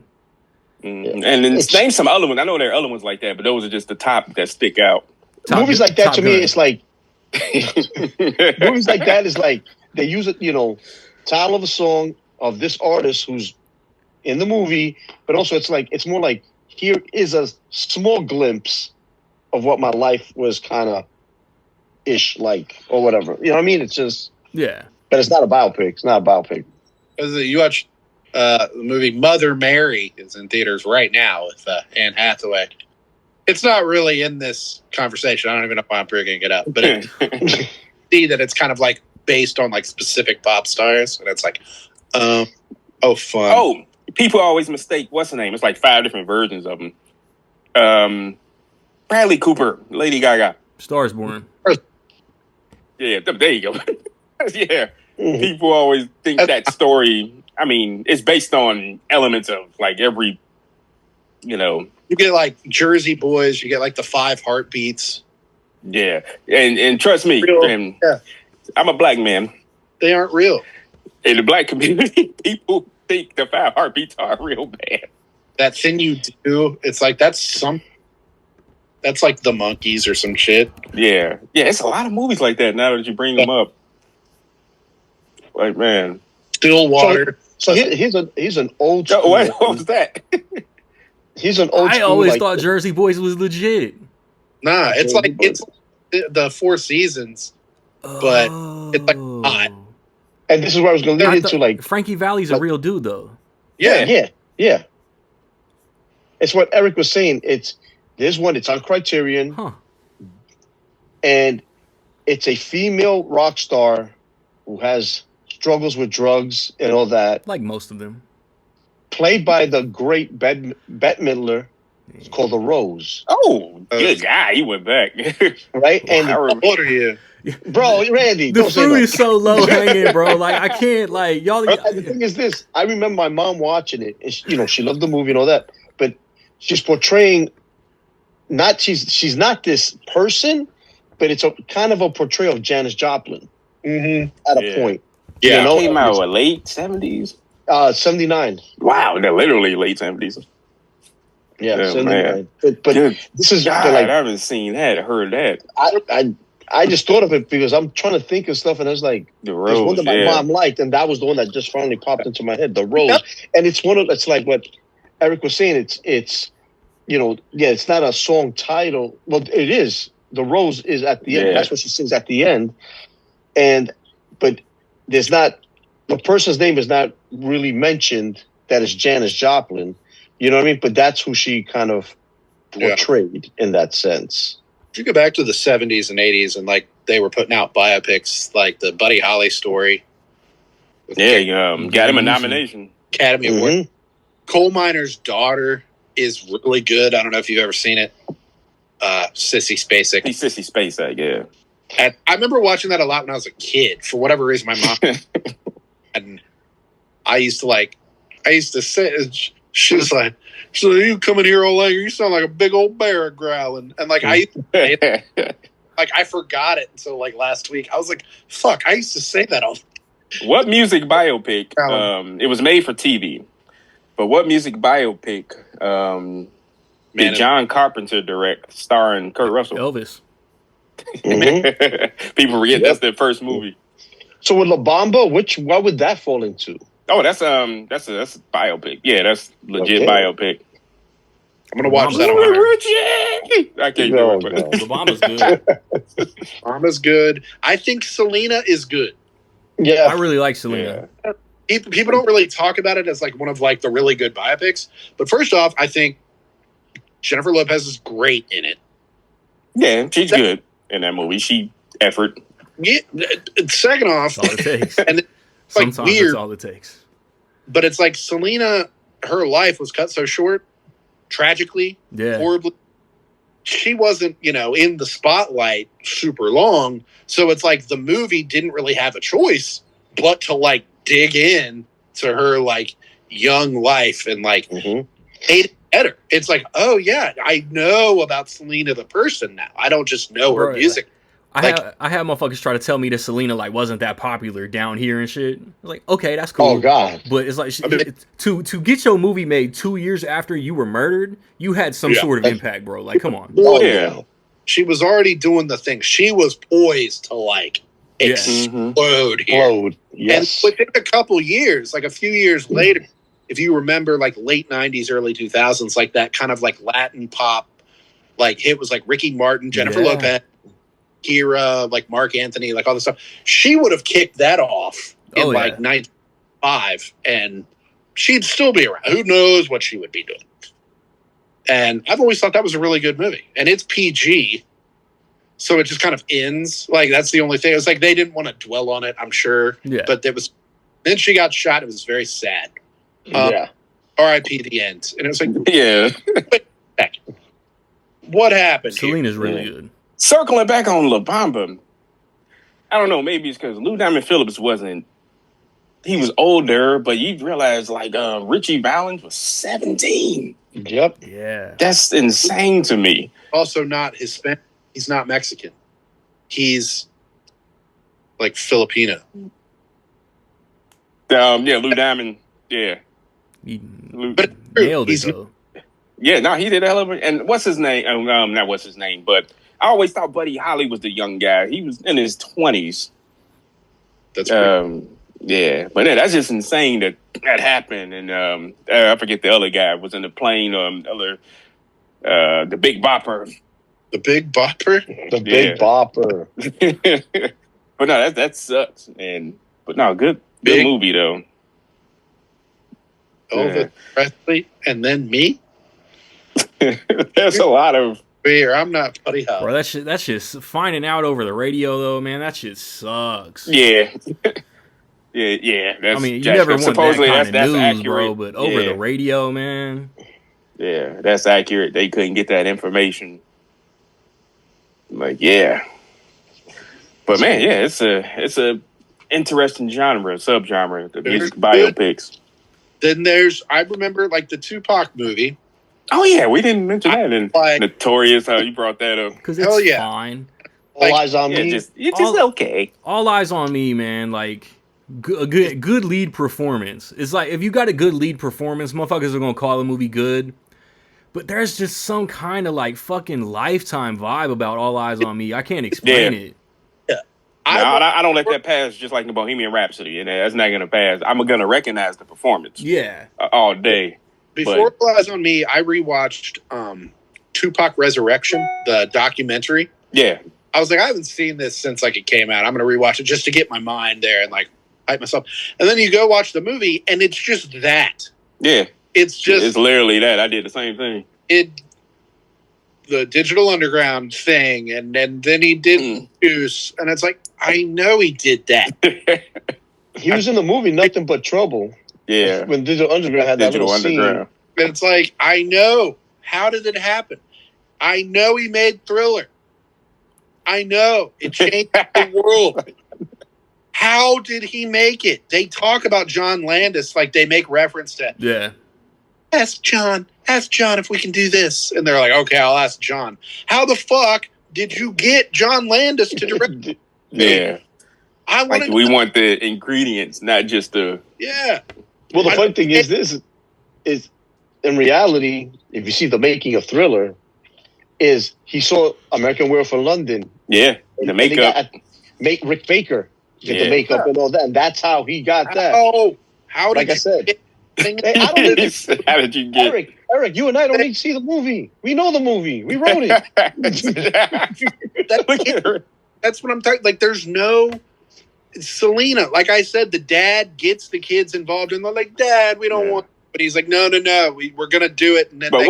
And then name some other ones. I know there are other ones like that, but those are just the top that stick out. Movies like that Top to me, Gun. it's like movies like that is like they use it, title of a song of this artist who's in the movie, but also it's more like here is a small glimpse of what my life was kind of ish like or whatever. You know what I mean? It's just, Yeah. but it's not a biopic. It's not a biopic. You watch the movie Mother Mary is in theaters right now with Anne Hathaway. It's not really in this conversation. I don't even know why I'm bringing it up, but it, see that it's kind of like based on like specific pop stars, and it's like, fun. Oh, people always mistake what's the name? It's like 5 different versions of them. Bradley Cooper, Lady Gaga. Stars Born. Yeah, there you go. Yeah, Mhm. people always think that story. I mean, it's based on elements of like every, You get like Jersey Boys, you get like the 5 Heartbeats. yeah. And trust me, Real- and yeah. I'm a black man. They aren't real. In the black community, people think the 5 Heartbeats are real bad. That thing you do, it's like that's like the Monkees or some shit. Yeah, it's a lot of movies like that now that you bring them up. Like, man. Stillwater. So he's an old school. What was that? He's an old I school. always like, thought Jersey Boys was legit. Nah, it's Jersey like Boys. it's the 4 Seasons. But it's like not. and this is where I was going to I lead thought- into like Frankie Valli's a like- real dude though. Yeah. Yeah. It's what Eric was saying. There's one. It's on Criterion, Huh. and it's a female rock star who has struggles with drugs and all that, Like most of them. played by the great Bette Midler. It's called The Rose, Oh, good guy. He went back. right? And I remember. What are you? bro, Randy, The don't say fruit that. is so low hanging, bro. Like I can't like y'all. And the thing is this, I remember my mom watching it, and she loved the movie and all that, but she's portraying she's not this person, but it's a kind of a portrayal of Janis Joplin Mm-hmm. at a Yeah. point. Yeah. It came out what, late 70s. 79. Wow, they're literally late 70s. Yeah, Oh, 79. man. But Good this is God, like I haven't seen that, heard that. I just thought of it because I'm trying to think of stuff, and it's like The there's one Rose, that my yeah. mom liked, and that was the one that just finally popped into my head, The Rose. And it's it's like what Eric was saying. It's it's not a song title. Well, it is. The Rose is at the end. Yeah. That's what she sings at the end. But there's not, the person's name is not really mentioned. That is Janis Joplin. You know what I mean? But that's who she kind of portrayed in that sense. If you go back to the 70s and 80s and like they were putting out biopics like the Buddy Holly story. Yeah, got him a nomination. Academy Award. Coal Miner's Daughter is really good. I don't know if you've ever seen it. Sissy Spacek. He's Sissy Spacek, yeah. And I remember watching that a lot when I was a kid. For whatever reason, my mom and I used to say, she was like, "So you coming here all late? You sound like a big old bear growling." And like I forgot it until like last week. I was like, "Fuck!" I used to say that all. What music biopic? It was made for TV, but what music biopic did John Carpenter direct, starring Kurt Russell? Elvis. People forget that's their first movie. So with La Bamba, what would that fall into? Oh, that's a biopic. Yeah, that's legit biopic. I'm gonna watch that. I can't do it. The Bamba's good. Bamba's good. I think Selena is good. Yeah, I really like Selena. Yeah. People don't really talk about it as like one of like the really good biopics. But first off, I think Jennifer Lopez is great in it. Yeah, she's good in that movie. She effort. Yeah. Second off, That's all it takes. and it's Sometimes like weird, that's all it takes. but it's like Selena, her life was cut so short, tragically, horribly. She wasn't, in the spotlight super long. So it's like the movie didn't really have a choice but to like dig in to her like young life and like made it better. It's like, oh yeah, I know about Selena the person now. I don't just know her music. I had motherfuckers try to tell me that Selena like wasn't that popular down here and shit. I was like, okay, that's cool. Oh God! But it's like to get your movie made 2 years after you were murdered, you had some sort of impact, bro. Like, come on. Oh yeah, she was already doing the thing. She was poised to like explode here. Yes. And within a couple years, like a few years later, if you remember, like late '90s, early 2000s, like that kind of like Latin pop, like hit was like Ricky Martin, Jennifer Lopez. Kira, like Mark Anthony, like all this stuff. She would have kicked that off in like 95 and she'd still be around. Who knows what she would be doing. And I've always thought that was a really good movie. And it's PG. So it just kind of ends. Like that's the only thing. It was like they didn't want to dwell on it, I'm sure. Yeah. But then she got shot. It was very sad. R.I.P. the end. And it was like, wait, what happened? Selena's really good. Circling back on La Bamba, I don't know, maybe it's because Lou Diamond Phillips he was older, but you realize like Richie Valens was 17. Yep. Yeah. That's insane to me. Also not Hispanic. He's not Mexican. He's like Filipino. Lou Diamond, yeah. But nailed it though. Yeah, no, he did a hell of it. And what's his name? Not what's his name, but I always thought Buddy Holly was the young guy. He was in his 20s. That's yeah, but that's just insane that happened. And I forget the other guy was in the plane. The Big Bopper. The Big Bopper. The Big Bopper. But no, that sucks. But no, good movie though. Elvis Presley and then me. There's a lot of. Beer. I'm not Buddy Holly. Bro, that's just finding out over the radio though, man. That shit sucks. Yeah. Yeah. I mean, you never want that kind of news, accurate. Bro, but over the radio, man. Yeah, that's accurate. They couldn't get that information. Like, yeah. But man, yeah, it's a interesting subgenre, the music biopics. Then I remember like the Tupac movie. Oh yeah, we didn't mention that. And Notorious, how you brought that up. Because it's fine. All Eyes on Me. It's just okay. All Eyes on Me, man. Like good lead performance. It's like if you got a good lead performance, motherfuckers are gonna call a movie good. But there's just some kind of like fucking Lifetime vibe about All Eyes on Me. I can't explain it. Yeah, I don't let that pass. Just like the Bohemian Rhapsody, and that's not gonna pass. I'm gonna recognize the performance. Yeah, all day. Before All Eyes on Me, I rewatched Tupac Resurrection, the documentary. Yeah. I was like, I haven't seen this since like it came out. I'm going to rewatch it just to get my mind there and like hype myself. And then you go watch the movie, and it's just that. Yeah. It's literally that. I did the same thing. The Digital Underground thing, and then he did Juice, and it's like, I know he did that. He was in the movie Nothing But Trouble. Yeah. When Digital Underground had that little scene. And it's like, I know. How did it happen? I know he made Thriller. I know. It changed the world. How did he make it? They talk about John Landis like they make reference to, yeah. Ask John if we can do this. And they're like, okay, I'll ask John. How the fuck did you get John Landis to direct? Yeah. We want the ingredients, not just the... Yeah. Well, the funny thing is this is in reality, if you see the making of Thriller, is he saw American Werewolf in London. Yeah, the makeup. Make Rick Baker get the makeup and all that, and that's how he got that. Oh, how did like I said. How did you get Eric, you and I don't need to see the movie. We know the movie. We wrote it. That's what I'm talking. Like, there's no Selena. Like I said, the dad gets the kids involved, and they're like, "Dad, we don't want." But he's like, "No, we're gonna do it." And then, but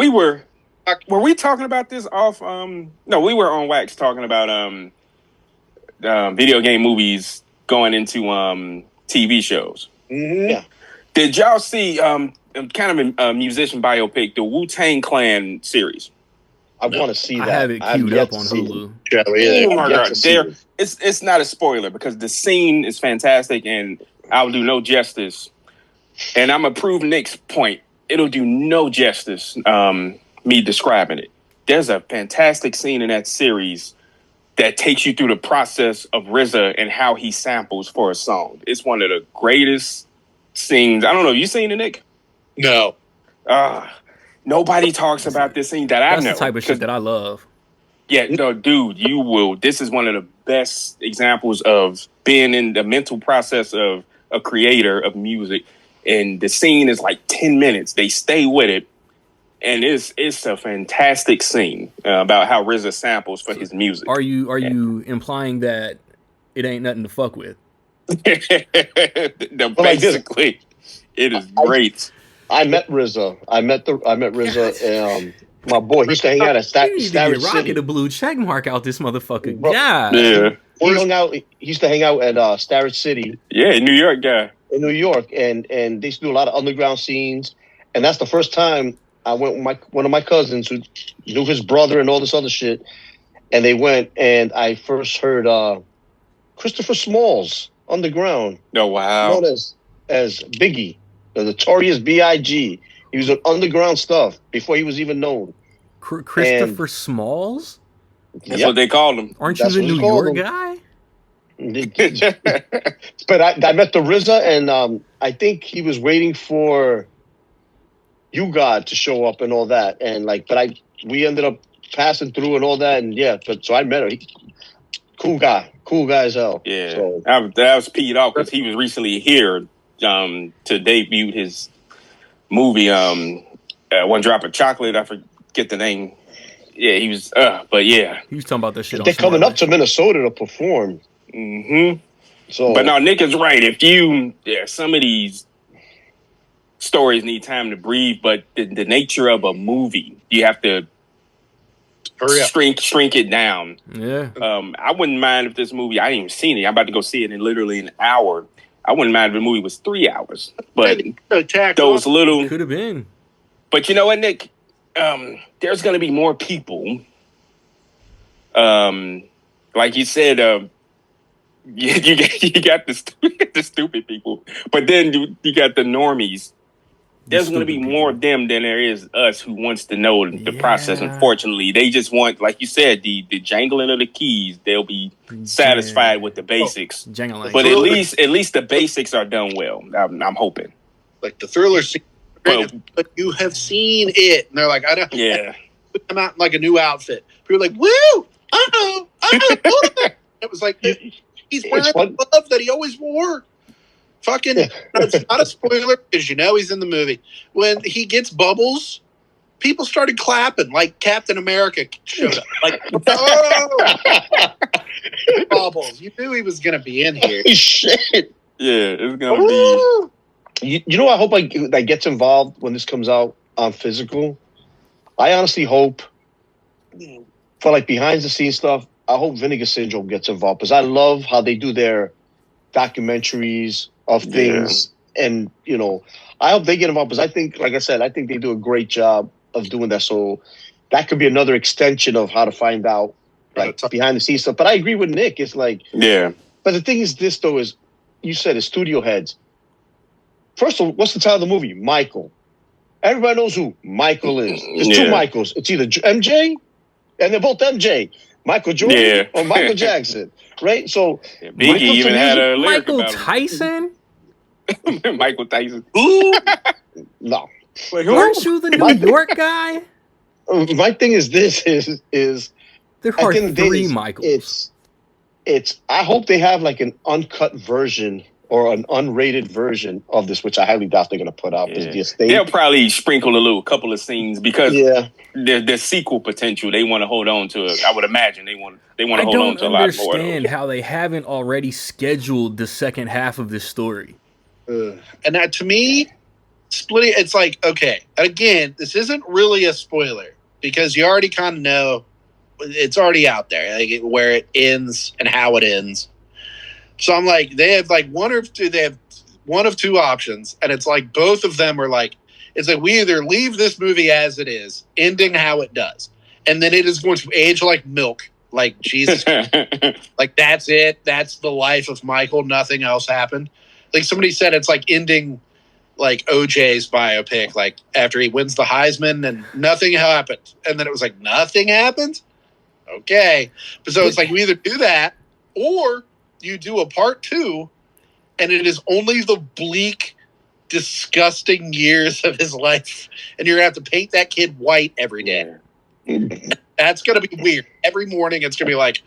were we talking about this off? No, we were on Wax talking about video game movies going into TV shows. Mm-hmm. Yeah. Did y'all see kind of a musician biopic, the Wu-Tang Clan series? I want to see that. I have it queued up on Hulu. Oh my God! It's not a spoiler because the scene is fantastic, and I'll do no justice. And I'm gonna prove Nick's point. It'll do no justice. Me describing it. There's a fantastic scene in that series that takes you through the process of RZA and how he samples for a song. It's one of the greatest scenes. I don't know. You seen it, Nick? No. Nobody talks about this scene that I know. That's the type of shit that I love. Yeah, no, dude, you will. This is one of the best examples of being in the mental process of a creator of music. And the scene is like 10 minutes. They stay with it. And it's a fantastic scene about how RZA samples for his music. Are you implying that it ain't nothing to fuck with? No, basically, it is great. I met RZA. I met RZA. My boy, he used to hang out at Starrett City. Rocket a blue check mark out this motherfucker. Bro, yeah. He used to hang out at Starrett City. Yeah, New York guy. In New York, and they used to do a lot of underground scenes. And that's the first time I went with one of my cousins who knew his brother and all this other shit. And they went, and I first heard Christopher Smalls, Underground. Oh, wow. Known as Biggie, the Notorious B.I.G. He was on underground stuff before he was even known. Christopher Smalls? That's what they called him. Aren't you the New York guy? But I met the RZA, and I think he was waiting for You God to show up and all that, and we ended up passing through and all that, and so I met her. Cool guy as hell. Yeah, so, that was peed off because he was recently here to debut his movie, One Drop of Chocolate. I forget the name. Yeah, he was. But yeah, he was talking about that shit. They're coming up to Minnesota to perform. Mm-hmm. So, but no, Nick is right. Some of these stories need time to breathe, but the nature of a movie, you have to shrink it down. Yeah. I wouldn't mind if this movie, I ain't even seen it. I'm about to go see it in literally an hour. I wouldn't mind if the movie was 3 hours, but those little could have been. But you know what, Nick? There's going to be more people. Like you said, you got the stupid people, but then you got the normies there's going to be stupid more people. of them than there is us who wants to know the process. Yeah. Unfortunately, they just want, like you said, the jangling of the keys. They'll be satisfied with the basics. Jangling. But at least the basics are done well. I'm hoping. Like the thriller scene, but you have seen it, and they're like, I don't. Yeah. Come out in like a new outfit. People are like, woo! It was like he's wearing the glove that he always wore. Fucking, it's not a spoiler because you know he's in the movie. When he gets bubbles, people started clapping like Captain America showed up. Like, oh, bubbles! You knew he was going to be in here. Shit. Yeah, it's gonna be. You know, I hope that gets involved when this comes out on physical. I honestly hope for like behind the scenes stuff. I hope Vinegar Syndrome gets involved because I love how they do their documentaries of things, and you know, I hope they get involved because I think, like I said, I think they do a great job of doing that. So that could be another extension of how to find out like behind the scenes stuff. But I agree with Nick. It's like, yeah. But the thing is, this though is, you said it's studio heads. First of all, what's the title of the movie? Michael. Everybody knows who Michael is. There's two Michaels. It's either MJ, and they're both MJ. Michael Jordan or Michael Jackson, right? So Biggie even had a lyric Michael about Tyson. Michael Tyson. No. Wait, Aren't you the New York guy? My thing is this is there are three Michaels. It's I hope they have like an uncut version or an unrated version of this, which I highly doubt they're going to put out. They'll probably sprinkle couple of scenes because there's sequel potential. They want to hold on to it. I would imagine they want to hold on to a lot more. I don't understand how they haven't already scheduled the second half of this story. And that, to me, splitting, it's like, okay, again, this isn't really a spoiler because you already kind of know it's already out there, like where it ends and how it ends. So I'm like, they have like one of two options, and it's like both of them are like, it's like we either leave this movie as it is, ending how it does, and then it is going to age like milk, like Jesus, like that's it, that's the life of Michael, nothing else happened. Like somebody said, it's like ending like OJ's biopic, like after he wins the Heisman and nothing happened, and then it was like nothing happened. Okay, so it's like we either do that or you do a part 2, and it is only the bleak, disgusting years of his life, and you're gonna have to paint that kid white every day. That's gonna be weird. Every morning, it's gonna be like.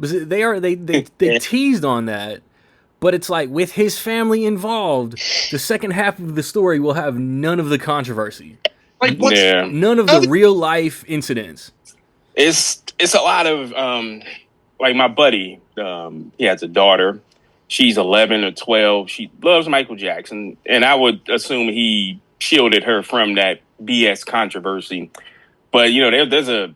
But they teased on that, but it's like with his family involved, the second half of the story will have none of the controversy, like none of the real life incidents. It's a lot of like my buddy, he has a daughter. She's 11 or 12. She loves Michael Jackson, and I would assume he shielded her from that BS controversy. But you know,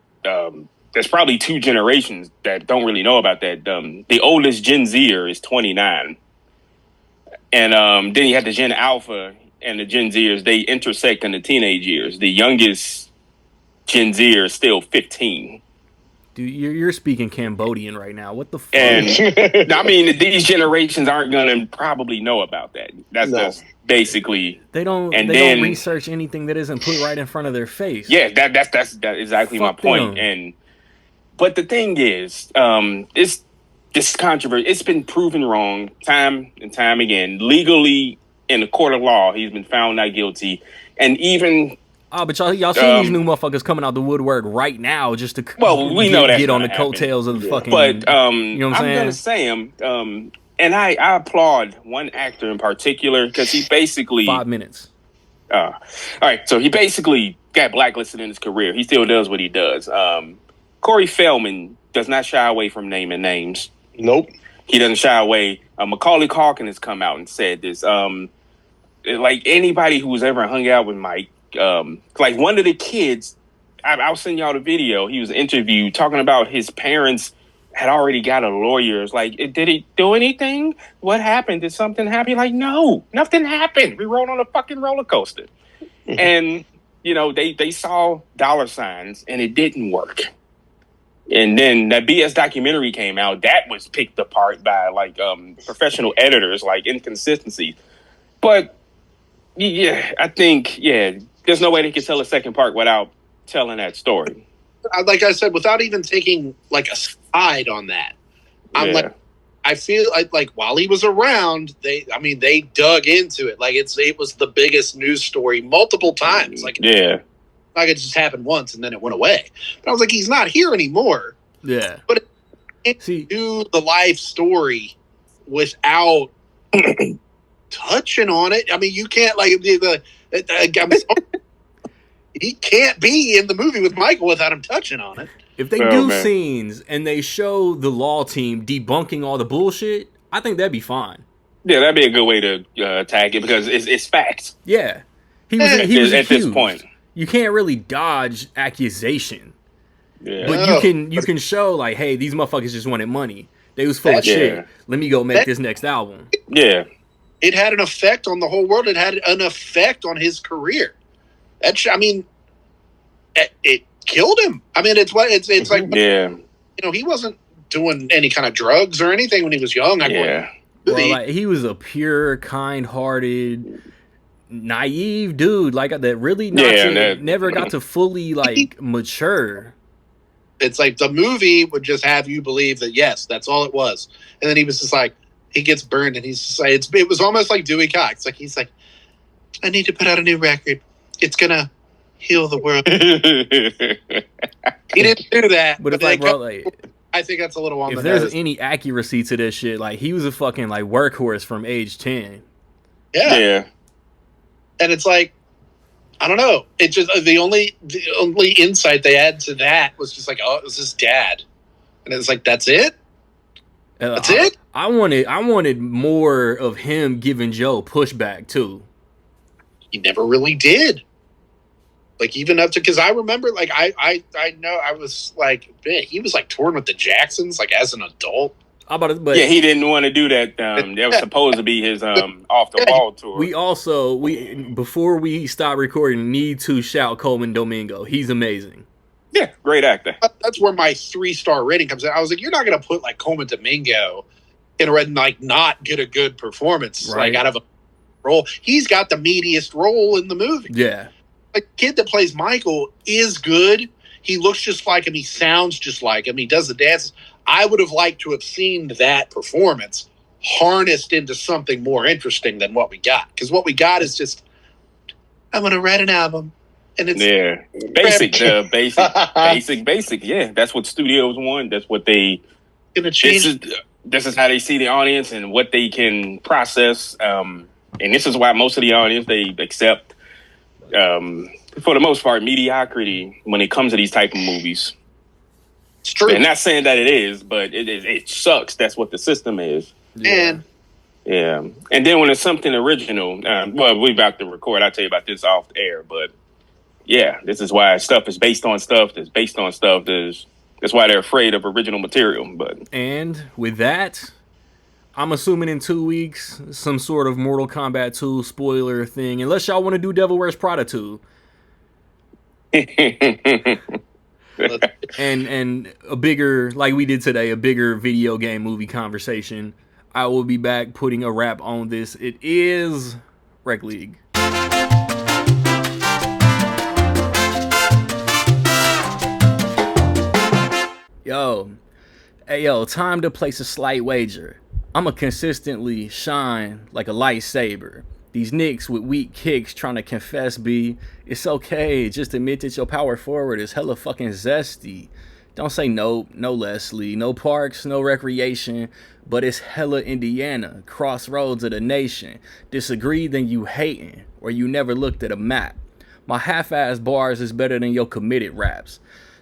there's probably 2 generations that don't really know about that. The oldest Gen Zer is 29, and then you have the Gen Alpha and the Gen Zers. They intersect in the teenage years. The youngest Gen Zer is still 15. Dude, you're speaking Cambodian right now. What the fuck? And I mean, these generations aren't gonna probably know about that. That's basically they don't research anything that isn't put right in front of their face. Yeah, that's exactly my point. Them. But the thing is, this controversy. It's been proven wrong time and time again. Legally, in the court of law, he's been found not guilty, and even. Oh, but y'all seen these new motherfuckers coming out the woodwork right now just to we know that's get on the happen. coattails of the fucking. But you know what I'm gonna say him, and I applaud one actor in particular because he basically 5 minutes. All right, so he basically got blacklisted in his career. He still does what he does. Corey Feldman does not shy away from naming names. Nope, he doesn't shy away. Macaulay Culkin has come out and said this. Like anybody who's ever hung out with Mike. Like one of the kids, I'll send y'all the video. He was interviewed talking about his parents had already got a lawyer. It's like, did he do anything? What happened? Did something happen? Like, no, nothing happened. We rode on a fucking roller coaster. And, you know, they saw dollar signs and it didn't work. And then that BS documentary came out. That was picked apart by like professional editors, like inconsistencies. But Yeah, I think, there's no way they can tell a second part without telling that story. Like I said, without even taking like a side on that, I'm like, I feel like while he was around, they dug into it. Like it was the biggest news story multiple times. Like it just happened once and then it went away. But I was like, he's not here anymore. Yeah, but it do the life story without touching on it. I mean, you can't he can't be in the movie with Michael without him touching on it. If they do scenes and they show the law team debunking all the bullshit, I think that'd be fine. Yeah, that'd be a good way to attack it because it's facts. Yeah, he was at this point. You can't really dodge accusation. Yeah. But you can show like, hey, these motherfuckers just wanted money. They was full of shit. Let me go make this next album. Yeah. It had an effect on the whole world. It had an effect on his career. It killed him. I mean, it's like he wasn't doing any kind of drugs or anything when he was young. He was a pure, kind-hearted, naive dude, like that really never got to fully mature. It's like the movie would just have you believe that yes, that's all it was, and then he was just like he gets burned, and he's just like it was almost like Dewey Cox. Like he's like, I need to put out a new record. It's gonna heal the world. He didn't do that. But it's like, bro, like, I think that's a little on if the there's nose. any accuracy to this shit, like he was a fucking workhorse from age 10. Yeah. And it's like, I don't know. It just the only insight they had to that was just like, oh, it was his dad, and it's like that's it. That's it. I wanted more of him giving Joe pushback too. He never really did. Like even up to because I remember like I know I was like man, he was like touring with the Jacksons like as an adult. He didn't want to do that. That was supposed to be his off the wall tour. We before we stop recording need to shout Coleman Domingo. He's amazing. Yeah, great actor. That's where my 3-star rating comes in. I was like, you're not going to put like Coleman Domingo in a red and like not get a good performance like out of a role. He's got the meatiest role in the movie. Yeah, the kid that plays Michael is good. He looks just like him. He sounds just like him. He does the dances. I would have liked to have seen that performance harnessed into something more interesting than what we got. Because what we got is just, I'm going to write an album. And it's basic. Yeah, that's what studios want. That's what they. Gonna change. This is how they see the audience and what they can process. And this is why most of the audience they accept, for the most part, mediocrity when it comes to these type of movies. It's true. And not saying that it is, but it sucks. That's what the system is. And and then when it's something original, we're about to record. I'll tell you about this off air, but yeah, this is why stuff is based on stuff that's based on stuff. That's why they're afraid of original material. And with that, I'm assuming in 2 weeks, some sort of Mortal Kombat 2 spoiler thing, unless y'all want to do Devil Wears Prada 2. and a bigger, like we did today, a bigger video game movie conversation. I will be back putting a wrap on this. It is Rec League. Yo, time to place a slight wager. I'ma consistently shine like a lightsaber. These Knicks with weak kicks trying to confess B. It's okay, just admit that your power forward is hella fucking zesty. Don't say nope, no Leslie, no parks, no recreation, but it's hella Indiana, crossroads of the nation. Disagree, then you hating, or you never looked at a map. My half-ass bars is better than your committed raps.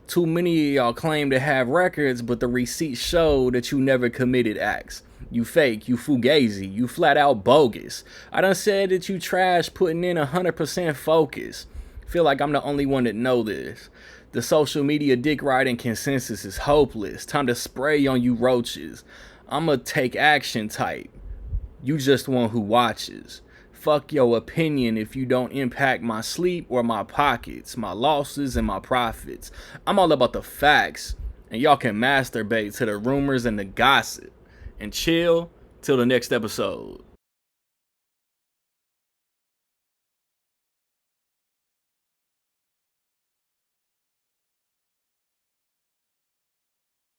Too many of y'all claim to have records, but the receipts show that you never committed acts. You fake, you fugazi, you flat out bogus. I done said that you trash putting in 100% focus. Feel like I'm the only one that know this. The social media dick riding consensus is hopeless. Time to spray on you roaches. I'ma take action type. You just one who watches. Fuck your opinion if you don't impact my sleep or my pockets, my losses and my profits. I'm all about the facts, and y'all can masturbate to the rumors and the gossip. And chill till the next episode.